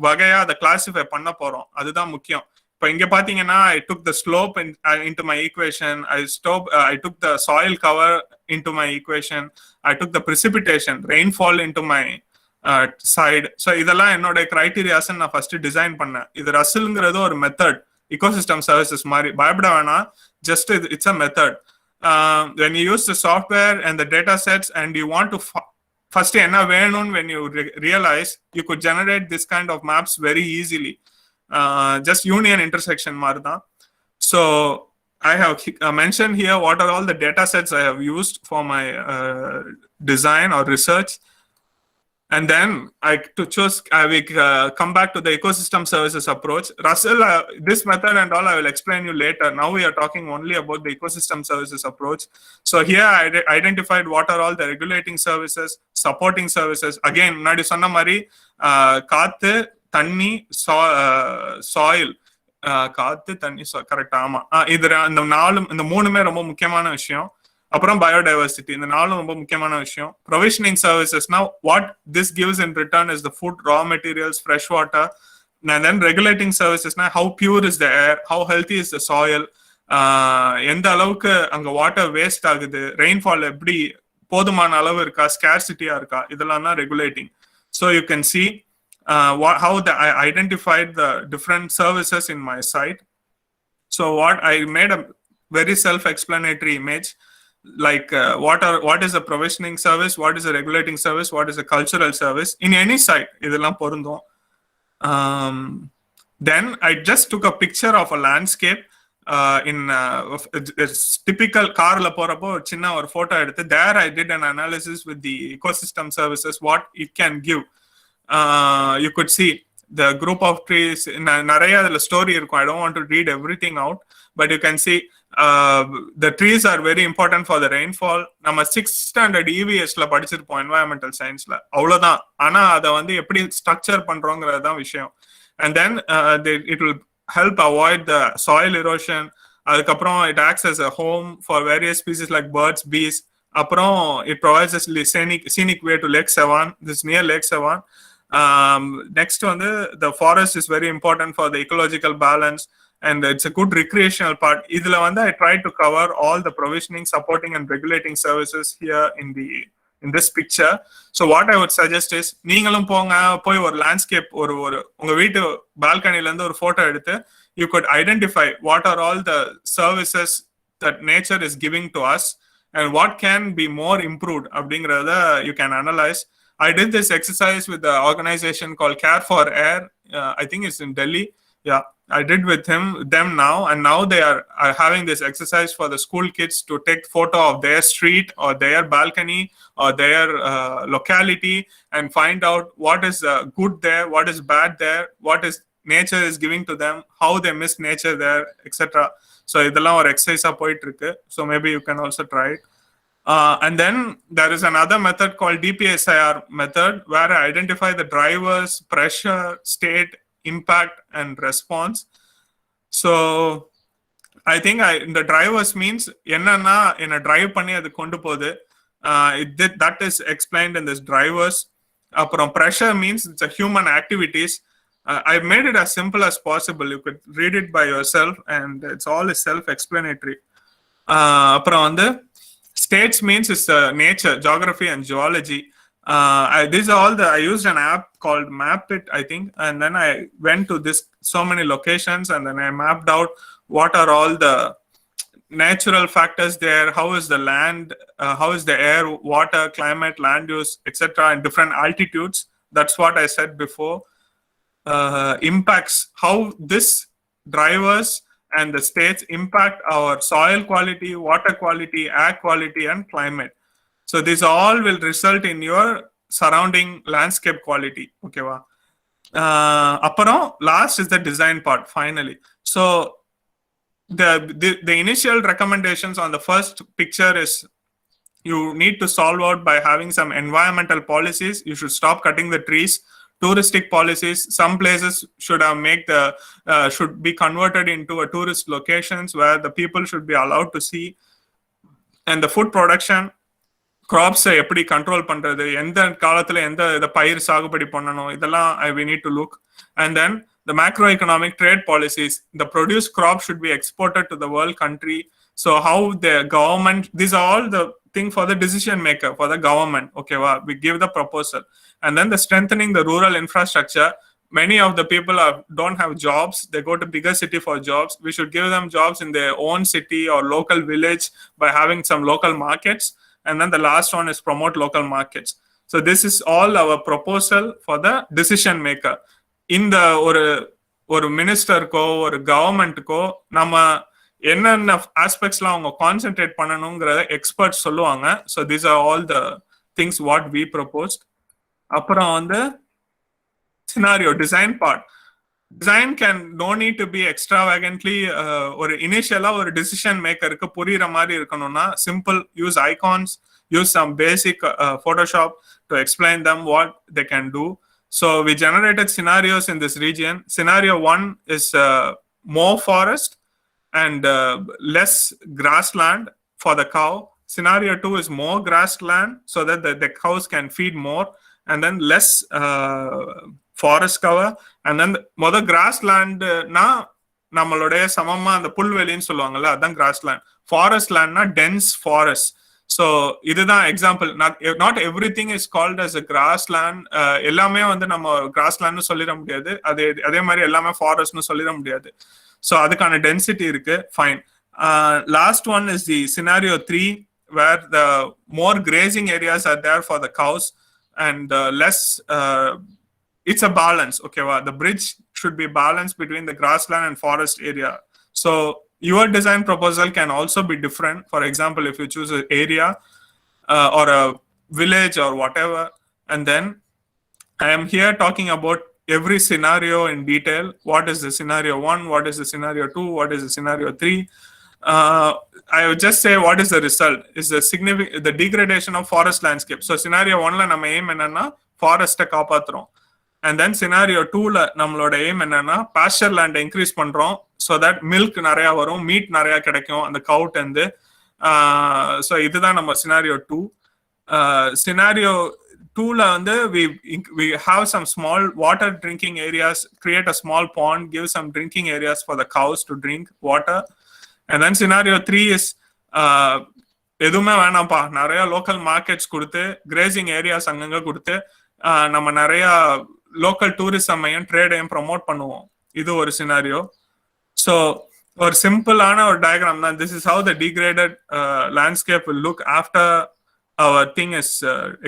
Speaker 3: வகையா அதை கிளாசிஃபை பண்ண போறோம், அதுதான் முக்கியம். இப்ப இங்க பாத்தீங்கன்னா I took the slope into my equation, I took the soil cover into my equation, I took the precipitation, rainfall into my side. So இதெல்லாம் என்னோட கிரைட்டீரியாஸ் நான் ஃபர்ஸ்ட் டிசைன் பண்ணேன். இது ரசல்ங்கிறது ஒரு மெத்தட், ecosystem services மாதிரி பயப்பட வேணாம், just it's a method. When you use the software and the data sets and you want to first என்ன வேணும், when you realize you could generate this kind of maps very easily. Just union intersection மாதிரி தான். So I have mentioned here what are all the data sets I have used for my design or research. And then I will come back to the ecosystem services approach. Russell, this method and all I will explain you later. Now we are talking only about the ecosystem services approach. So here I identified what are all the regulating services, supporting services. Again, முன்னாடி சொன்ன மாதிரி காத்து, தண்ணி, soil, காத்து, தண்ணி, கரெக்டா? ஆமா, இது இந்த மூணுமே ரொம்ப முக்கியமான விஷயம். அப்புறம் பயோடைவர்சிட்டி, இந்த நாலும் ரொம்ப முக்கியமான விஷயம். ப்ரொவிஷனிங் சர்வீசஸ்னா what this gives in return is the food, raw materials, fresh water. And then regulating servicesனா how pure is the air, how healthy is the soil, எந்த அளவுக்கு அங்க வாட்டர் வேஸ்ட் ஆகுது, ரெயின்ஃபால் எப்படி போதுமான அளவு இருக்கா, ஸ்கேர்சிட்டியா இருக்கா, இதெல்லாம் தான் regulating. So you can see how I identified the different services in my site. So I made a very self-explanatory image. Like what is a provisioning service, what is a regulating service, what is a cultural service in any site, idella porundum. Then I just took a picture of a landscape in typical car la porappo chinna or photo eduthu. There I did an analysis with the ecosystem services, what it can give. You could see the group of trees, naraya adla story irukum. I don't want to read everything out, but you can see the trees are very important for the rainfall. நம்ம 6th standard EVSல படிச்சிருப்போம், environmental scienceல, அவ்வளவுதான். ஆனா அதை வந்து எப்படி structure பண்றோங்கிறது தான் விஷயம். And then it will help avoid the soil erosion. அதுக்கப்புறம் it acts as a home for various species like birds, bees. அப்புறம் it provides us scenic way to Lake Sevan. This near Lake Sevan. Next வந்து the forest is very important for the ecological balance. And it's a good recreational part. Idhula vanda I tried to cover all the provisioning, supporting and regulating services here in this picture. So what I would suggest is நீங்களும் போய் ஒரு landscape ஒரு உங்க வீட்டு பால்கனில இருந்து ஒரு photo எடுத்து you could identify what are all the services that nature is giving to us and what can be more improved அப்படிங்கறத you can analyze. I did this exercise with the organization called Care for Air. I think it's in Delhi. Yeah, I did with them now, and now they are having this exercise for the school kids to take photo of their street or their balcony or their locality and find out what is good there, what is bad there, what is nature is giving to them, how they miss nature there, etc. So idella or exercise போயிட்டு இருக்கு. So maybe you can also try it. And then there is another method called DPsir method where I identify the drivers, pressure, state, impact and response. So I think the drivers means என்னன்னா என்ன drive பண்ணி அது கொண்டு போகுது, that is explained in this drivers. அப்புறம் pressure means it's a human activities. I made it as simple as possible. You could read it by yourself and it's all is self-explanatory. அப்புறம் வந்து states means it's nature, geography and geology. I used an app called Mapit, I think, and then I went to so many locations and then I mapped out what are all the natural factors there, how is the land, how is the air, water, climate, land use, etc. in different altitudes. That's what I said before. Impacts, how this drivers and the states impact our soil quality, water quality, air quality and climate. So this all will result in your surrounding landscape quality. Okay, wow. அப்புறம் last is the design part finally. So the initial recommendations on the first picture is you need to solve out by having some environmental policies. You should stop cutting the trees. Touristic policies, some places should have should be converted into a tourist locations where the people should be allowed to see. And the food production, crops எப்படி control பண்றது, எந்த காலத்துல எந்த பயிர் சாகுபடி பண்ணணும், இதெல்லாம் we need to look. And then the macroeconomic trade policies, the produced crop should be exported to the world country. So how the government, these are all the thing for the decision maker, for the government. Okay, well, we give the proposal. And then the strengthening the rural infrastructure. Many of the people don't have jobs. They go to bigger city for jobs. We should give them jobs in their own city or local village by having some local markets. And then the last one is promote local markets. So this is all our proposal for the decision maker. இந்த ஒரு மினிஸ்டருக்கோ ஒரு கவர்மெண்ட்டுக்கோ நம்ம என்னென்ன ஆஸ்பெக்ட்ஸ்லாம் அவங்க concentrate பண்ணணுங்கிறத experts சொல்லுவாங்க. So these are all the things what we proposed. அப்புறம் வந்து scenario design part. Design can no need to be extravagantly ஒரு இனிஷியலா ஒரு டிசிஷன் மேக்கருக்கு புரியுற மாதிரி இருக்கணும்னா simple, use icons, use some basic Photoshop to explain them what they can do. So we generated scenarios in this region. Scenario 1 is more forest and less grassland for the cow. Scenario 2 is more grassland so that the cows can feed more, and then less forest cover. And then மொத grassland na நம்மளுடைய சமமா அந்த புல்வெளின்னு சொல்லுவாங்கல்ல, அதான் grassland. Forest land na dense forest. So இதுதான் example. Not every thing is called as a grassland. எல்லாமே வந்து நம்ம கிராஸ்லேண்ட்னு சொல்லிட முடியாது, அதே மாதிரி எல்லாமே ஃபாரஸ்ட்னு சொல்லிட முடியாது. ஸோ அதுக்கான டென்சிட்டி இருக்கு. Fine. Last one is the scenario 3 where the more grazing areas are there for the cows and less. It's a balance. ஓகேவா? The bridge should be balance between the grassland and forest area. So your design proposal can also be different. For example, if you choose an area or a village or whatever, and then I am here talking about every scenario in detail. What is the scenario 1? What is the scenario 2? What is the scenario 3? I would just say what is the result is the degradation of forest landscape. So scenario 1 la நம்ம aim என்னன்னா forest காப்பாத்துறோம். And then scenario 2 ல நம்மளோட aim என்னன்னா pasture land increase பண்றோம், so that milk நிறைய வரும், meat நிறைய கிடைக்கும் அந்த கவுட் இருந்து. ஸோ இதுதான் நம்ம scenario 2. scenario 2 ல வந்து we have some small water drinking areas, create a small pond, give some drinking areas for the cows to drink water. And then scenario 3 is எதுவுமே வேணாம்ப்பா, நிறைய லோக்கல் மார்க்கெட்ஸ் கொடுத்து grazing areas அங்கங்க கொடுத்து நம்ம நிறைய லோக்கல் டூரிசமையும் ட்ரேடையும் ப்ரொமோட் பண்ணுவோம். இது ஒரு சினாரியோ. ஸோ ஒரு சிம்பிளான ஒரு டயக்ராம் தான். This is how the degraded landscape will look after our thing is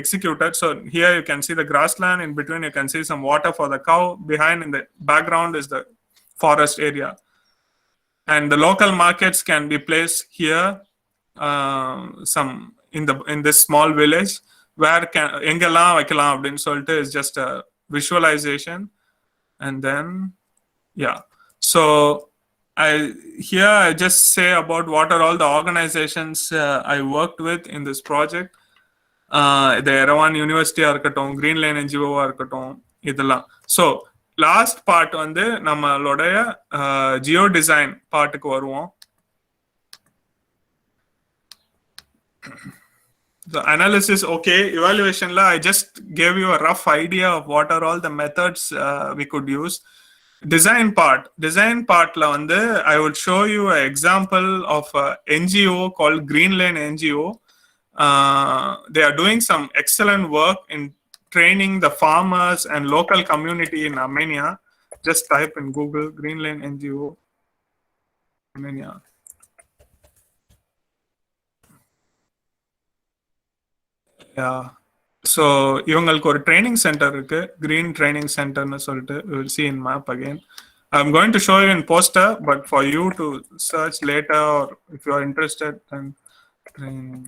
Speaker 3: executed. So here you can see the grassland, in between you can see some water for the cow, behind in the background is the forest area, and the local markets can be placed here, some in this small village where எங்கெல்லாம் வைக்கலாம் அப்படின்னு சொல்லிட்டு is just a visualization. And then so I just say about what are all the organizations I worked with in this project. The Yerevan University இருக்கட்டும், Green Lane NGO இருக்கட்டும், இதெல்லாம். So last part வந்து நம்மளுடைய Jio design பார்ட்டுக்கு வருவோம். The analysis, okay, evaluation la I just gave you a rough idea of what are all the methods we could use. Design part la வந்து I would show you an example of a NGO called Green Lane NGO. They are doing some excellent work in training the farmers and local community in Armenia. Just type in Google Green Lane NGO Armenia. So இவங்களுக்கு ஒரு training centre இருக்கு, green training சென்டர்னு சொல்லிட்டு. Will see in map again. I am going to show you in poster, but for you to search later or if you are interested then training.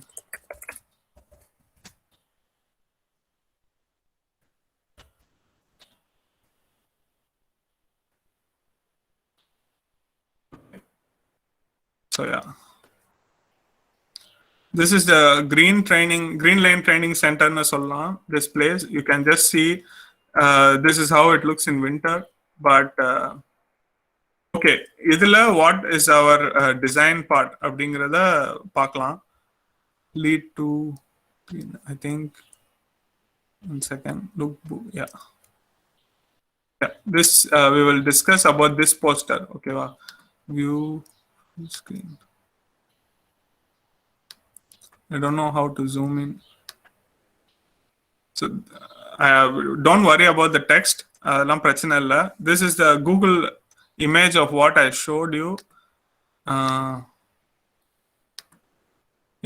Speaker 3: So yeah, this is the green lane training center na solla. This place you can just see. This is how it looks in winter, but okay, idhula what is our design part அப்படிங்கறத பார்க்கலாம். Lead to, I think, 1 second, look, yeah, this we will discuss about this poster. Okay, view screen. I don't know how to zoom in. So don't worry about the text. அதெல்லாம் பிரச்சனை இல்லை. This is the Google image of what I showed you.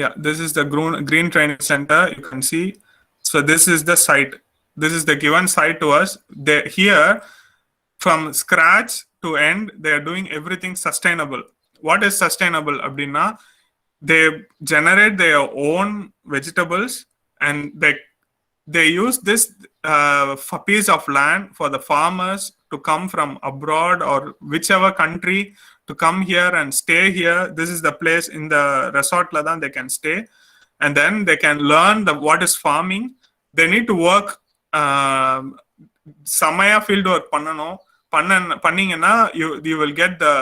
Speaker 3: Yeah, this is the green training center. You can see. So this is the site. This is the given site to us. Here, from scratch to end, they are doing everything sustainable. What is sustainable? Abdina, they generate their own vegetables and they use this piece of land for the farmers to come from abroad or whichever country to come here and stay here. This is the place in the resort la they can stay, and then they can learn what is farming. They need to work samaya field work panningana you will get the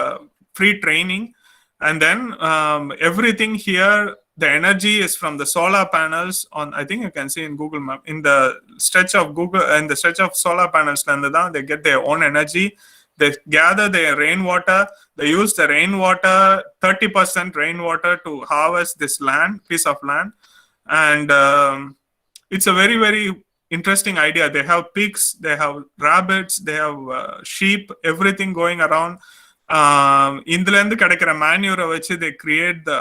Speaker 3: free training, and then everything here, the energy is from the solar panels on, I think you can see in Google Map, in the stretch of solar panels they get their own energy. They gather their rainwater. They use the rainwater, 30% rainwater, to harvest this piece of land. And it's a very, very interesting idea. They have pigs, they have rabbits, they have sheep, everything going around. Indula irundhu kedaikira manure vechi they create the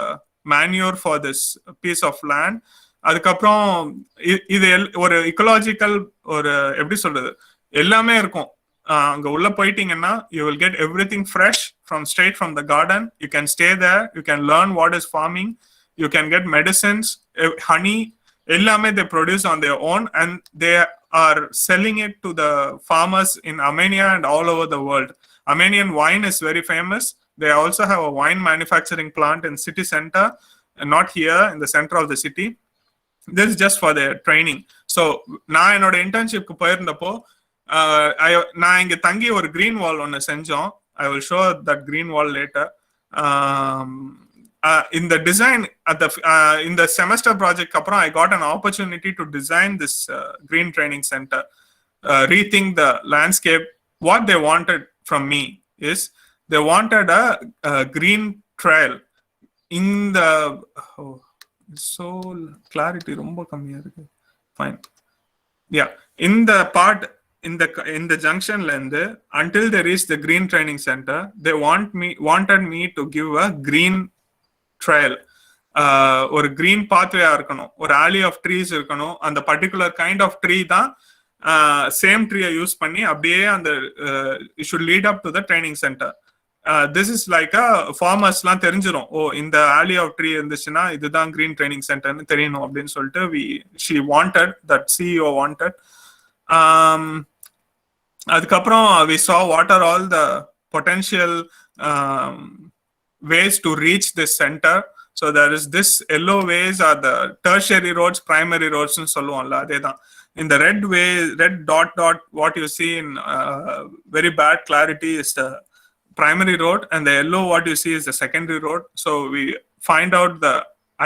Speaker 3: manure for this piece of land. அதுக்கப்புறம் இது ஒரு ecological ஒரு எப்படி சொல்றது எல்லாமே இருக்கும். அங்க உள்ள போயிட்டீங்கன்னா you will get everything fresh straight from the garden. You can stay there, you can learn what is farming, you can get medicines, honey, எல்லாமே they produce on their own, and they are selling it to the farmers in Armenia and all over the world. Armenian wine is very famous. They also have a wine manufacturing plant in city center, and not here in the center of the city. This is just for their training. So நான் என்னோட இன்டர்ன்ஷிப்க்கு போயிருந்தப்போ நான் இங்க தங்கி ஒரு green wall ஒன்னு செஞ்சோம். I will show that green wall later. In the design at the in the semester project kapra, I got an opportunity to design this green training center, rethink the landscape. What they wanted from me is they wanted a green trail in the so clarity romba kammiya irukku. Fine, yeah, in the part in the junction lende until they reach the green training center, they wanted me to give a green trail, ஒரு green pathway இருக்கணும், ஒரு alley of trees இருக்கணும். அந்த particular kind of tree தான் same tree use பண்ணி அப்படியே அந்த it should lead up to the training center. This is like a farmersலாம் தெரிஞ்சிரும், ஓ இந்த alley of tree இருந்துச்சுன்னா இதுதான் green training centerன்னு தெரியணும் அப்படின்னு சொல்லிட்டு she wanted, that CEO wanted. அதுக்கப்புறம் we saw what are all the potential ways to reach this center. So there is this yellow ways are the tertiary roads, primary roads னு சொல்லுவோம்ல, அதேதான். In the red dot what you see in very bad clarity is the primary road, and the yellow what you see is the secondary road. So we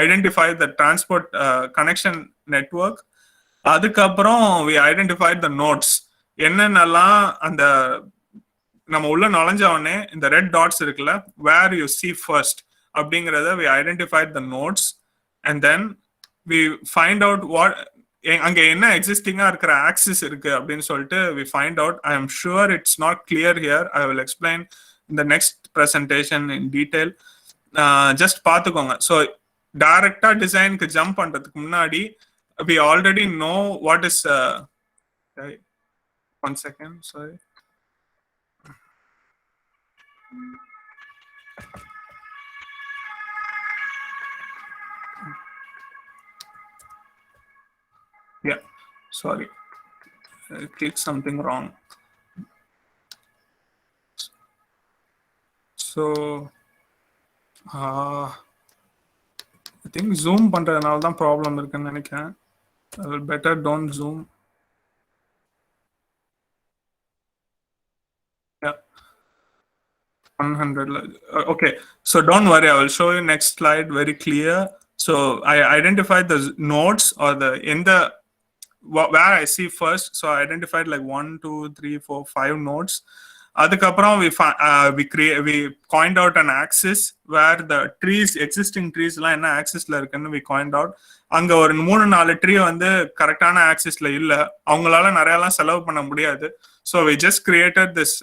Speaker 3: identify the transport connection network. அதுக்கப்புறம் we identified the nodes. என்னென்னலாம் அந்த நம்ம உள்ள நுழைஞ்ச உடனே இந்த red dots இருக்குல்ல, where you see first அப்படிங்கறத we identified the nodes, and then we find out what அங்க என்ன எக்ஸிஸ்டிங்கா இருக்கிற ஆக்சிஸ் இருக்கு அப்படின்னு சொல்லிட்டு we find out. I am sure it's not clear here. I will explain in the next presentation in detail. Just பாத்துக்கோங்க. So டைரக்டா டிசைனுக்கு jump பண்றதுக்கு முன்னாடி we already know what is 1 second, sorry. Yeah, sorry, I clicked something wrong. So I think zoom பண்றதுனால தான் problem இருக்குன்னு நினைக்கிறேன். Better don't zoom. Yeah. 100. Okay, so don't worry, I will show you next slide very clear. So I identified the nodes or the in the where I see first. So I identified like 1, 2, 3, 4, 5 nodes. அதுக்கப்புறம் we coined out an axis where the trees, existing trees எல்லாம் என்ன ஆக்சிஸ்ல இருக்குன்னு we coined out. அங்க ஒரு 3-4 tree வந்து கரெக்டான ஆக்சிஸ்ல இல்ல, அவங்களால நிறையலாம் செலவு பண்ண முடியாது. So we just created this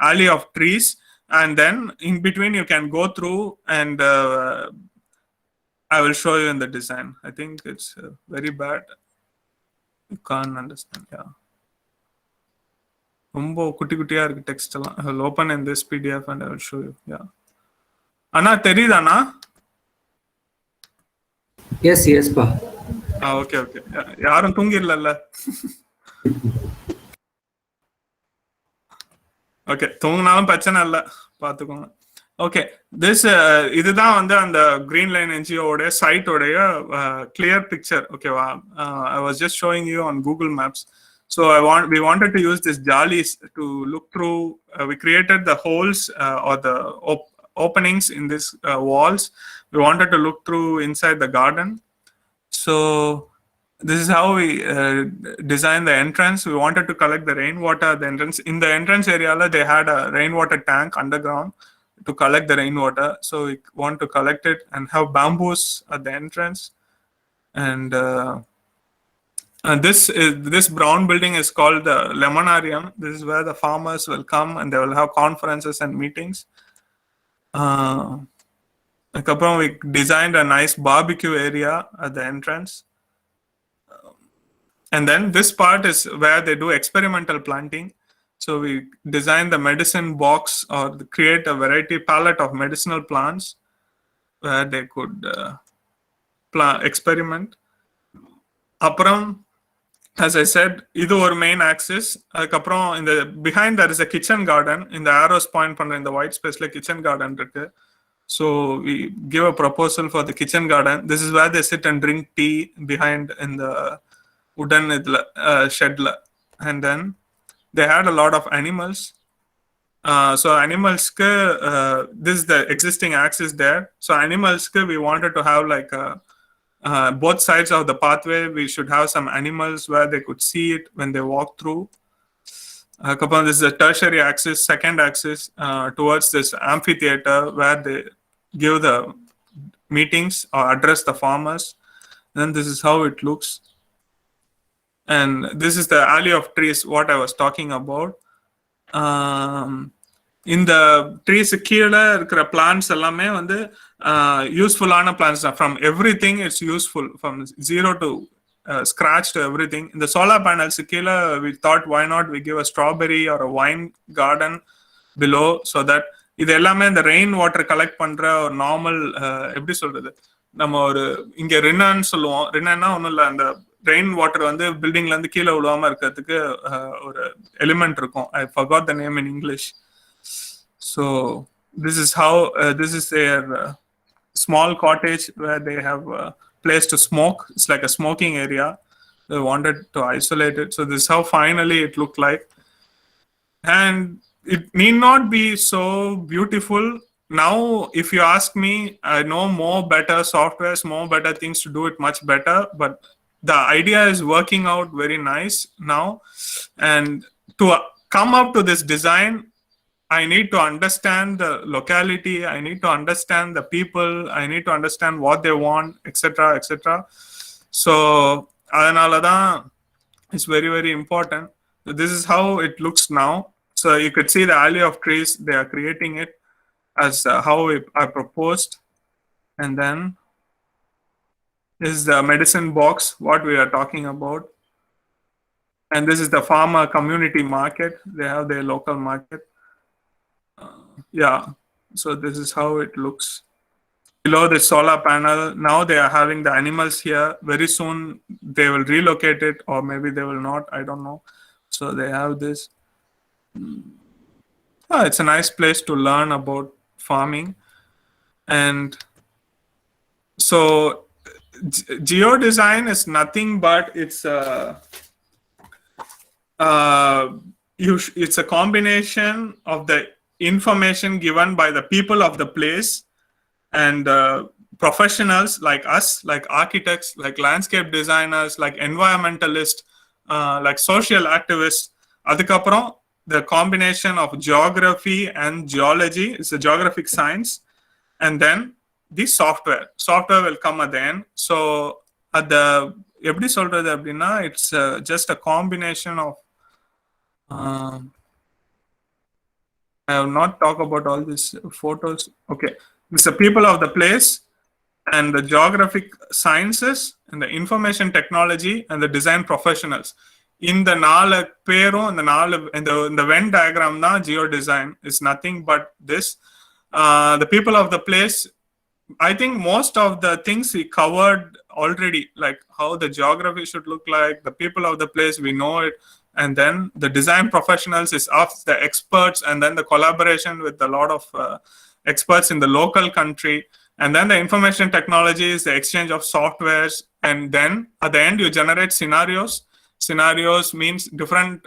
Speaker 3: alley of trees, and then in between you can go through, and I will show you in the design. I think it's very bad. You can't understand. Yeah. ரொம்ப குட்டி குட்டியா இருக்கு text எல்லாம். I will open in this PDF and I will show you. Yeah. அண்ணா தெரியுதாண்ணா?
Speaker 5: Yes, yes, pa.
Speaker 3: Okay okay. யாரும் தூங்கிரலல்ல? Okay, தூங்கினாலும் பிரச்சனை இல்ல, பாத்துக்கோங்க. ஓகே, திஸ் இதுதான் வந்து அந்த கிரீன் லைன் என்ஜிஓட சைட்டோடைய கிளியர் பிக்சர். ஓகேவா? I was just showing you on Google Maps. So we wanted to use this jalis to look through. We created the holes or the openings in this walls. We wanted to look through inside the garden. So this is how we designed the entrance. We wanted to collect the rainwater at the entrance. In the entrance area, they had a rainwater tank underground to collect the rainwater. So we want to collect it and have bamboos at the entrance. And this brown building is called the Laminarium. This is where the farmers will come and they will have conferences and meetings. We designed a nice barbecue area at the entrance. And then this part is where they do experimental planting. So we designed the medicine box or create a variety palette of medicinal plants where they could experiment. Apram, as I said, idu or main axis. Adukaprom in the behind there is a kitchen garden. In the arrows point pandra in the white space like kitchen garden irukku. So we give a proposal for the kitchen garden. This is where they sit and drink tea behind in the wooden shed. And then they had a lot of animals. So animals this is the existing axis there. So animals we wanted to have like both sides of the pathway. We should have some animals where they could see it when they walk through. This is the tertiary axis, second axis towards this amphitheater where they give the meetings or address the farmers. Then this is how it looks. And this is the alley of trees, what I was talking about. In the trees கீழே இருக்கிற plants எல்லாமே வந்து யூஸ்ஃபுல்லான plants தான். From everything it's useful, from zero to scratch to everything. In the solar panels கீழே we thought why not we give a strawberry or a wine garden below, so that இது எல்லாமே இந்த rain water collect பண்ற ஒரு normal எப்படி சொல்றது, நம்ம ஒரு இங்க ரின்னான்னு சொல்லுவோம். ரின்னா ஒன்றும் இல்லை, அந்த ரெயின் வாட்டர் வந்து பில்டிங்ல இருந்து கீழே விழுவாம இருக்கிறதுக்கு ஒரு எலிமெண்ட் இருக்கும். I forgot the name in English. So this is how this is their small cottage where they have a place to smoke. It's like a smoking area. They wanted to isolate it. So this is how finally it looked like. And it need not be so beautiful. Now, if you ask me, I know more better softwares, more better things to do it much better. But the idea is working out very nice now. And to come up to this design, I need to understand the locality. I need to understand the people. I need to understand what they want, etc., etc. So, adanalada is very, very important. So this is how it looks now. So you could see the alley of trees. They are creating it as how I proposed. And then this is the medicine box, what we are talking about. And this is the farmer community market. They have their local market. Yeah, so this is how it looks. Below the solar panel, now they are having the animals here. Very soon they will relocate it, or maybe they will not, I don't know. So they have this. It's a nice place to learn about farming. And so geodesign is nothing but it's it's a combination of the information given by the people of the place and professionals like us, like architects, like landscape designers, like environmentalists, like social activists. Adukapram, the combination of geography and geology is a geographic science, and then the software will come at the end. So at the எப்படி சொல்றது அப்படின்னா, it's just a combination of I have not talked about all these photos. Okay, it's the people of the place and the geographic sciences and the information technology and the design professionals. In the நாலு பேரும் இந்த Venn diagram தான் geodesign is nothing but this. The people of the place, I think most of the things we covered already, like how the geography should look like, the people of the place, we know it. And then the design professionals is of the experts, and then the collaboration with a lot of experts in the local country. And then the information technology is the exchange of softwares. And then at the end, you generate scenarios. Scenarios means different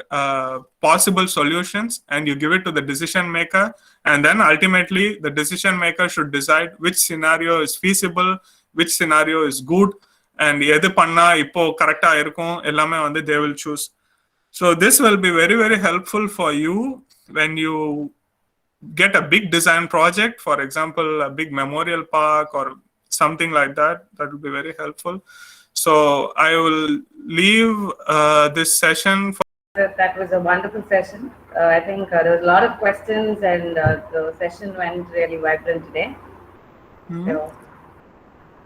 Speaker 3: possible solutions, and you give it to the decision maker. And then ultimately, the decision maker should decide which scenario is feasible, which scenario is good, and எது பண்ணா இப்போ கரெக்டா இருக்கும் எல்லாமே வந்து they will choose. So this will be very, very helpful for you when you get a big design project, for example, a big memorial park or something like that. That will be very helpful. So I will leave this session.
Speaker 4: That was a wonderful session. I think there was a lot of questions, and the session went really vibrant today. So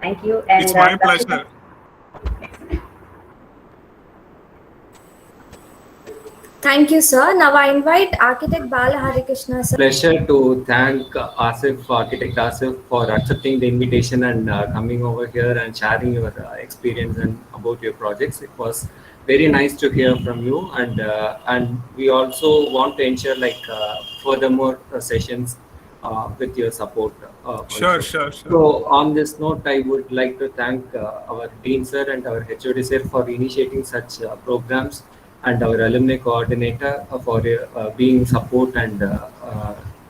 Speaker 4: thank you. And
Speaker 3: it's my pleasure.
Speaker 1: Thank you, sir. Now I invite architect Bala Harikrishna, sir.
Speaker 5: Pleasure to thank architect Asif, for accepting the invitation and coming over here and sharing your experience and about your projects. It was very nice to hear from you, and we also want to ensure like furthermore sessions with your support.
Speaker 3: Sure.
Speaker 5: So on this note, I would like to thank our Dean sir and our HOD sir for initiating such programs, and our alumni coordinator for being support and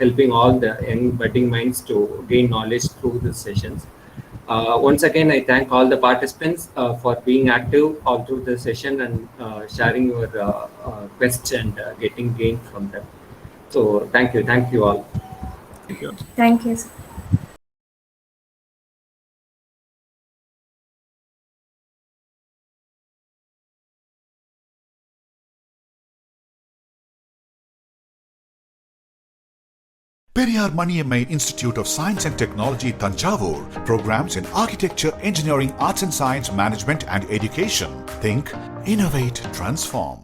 Speaker 5: helping all the young budding minds to gain knowledge through these sessions. Once again, I thank all the participants for being active all through the session and sharing your quests and getting gain from them. So thank you all.
Speaker 1: Thank you, sir.
Speaker 6: Periyar Maniammai Institute of Science and Technology, Thanjavur programs in architecture, engineering, arts and science, management and education. Think, innovate, transform.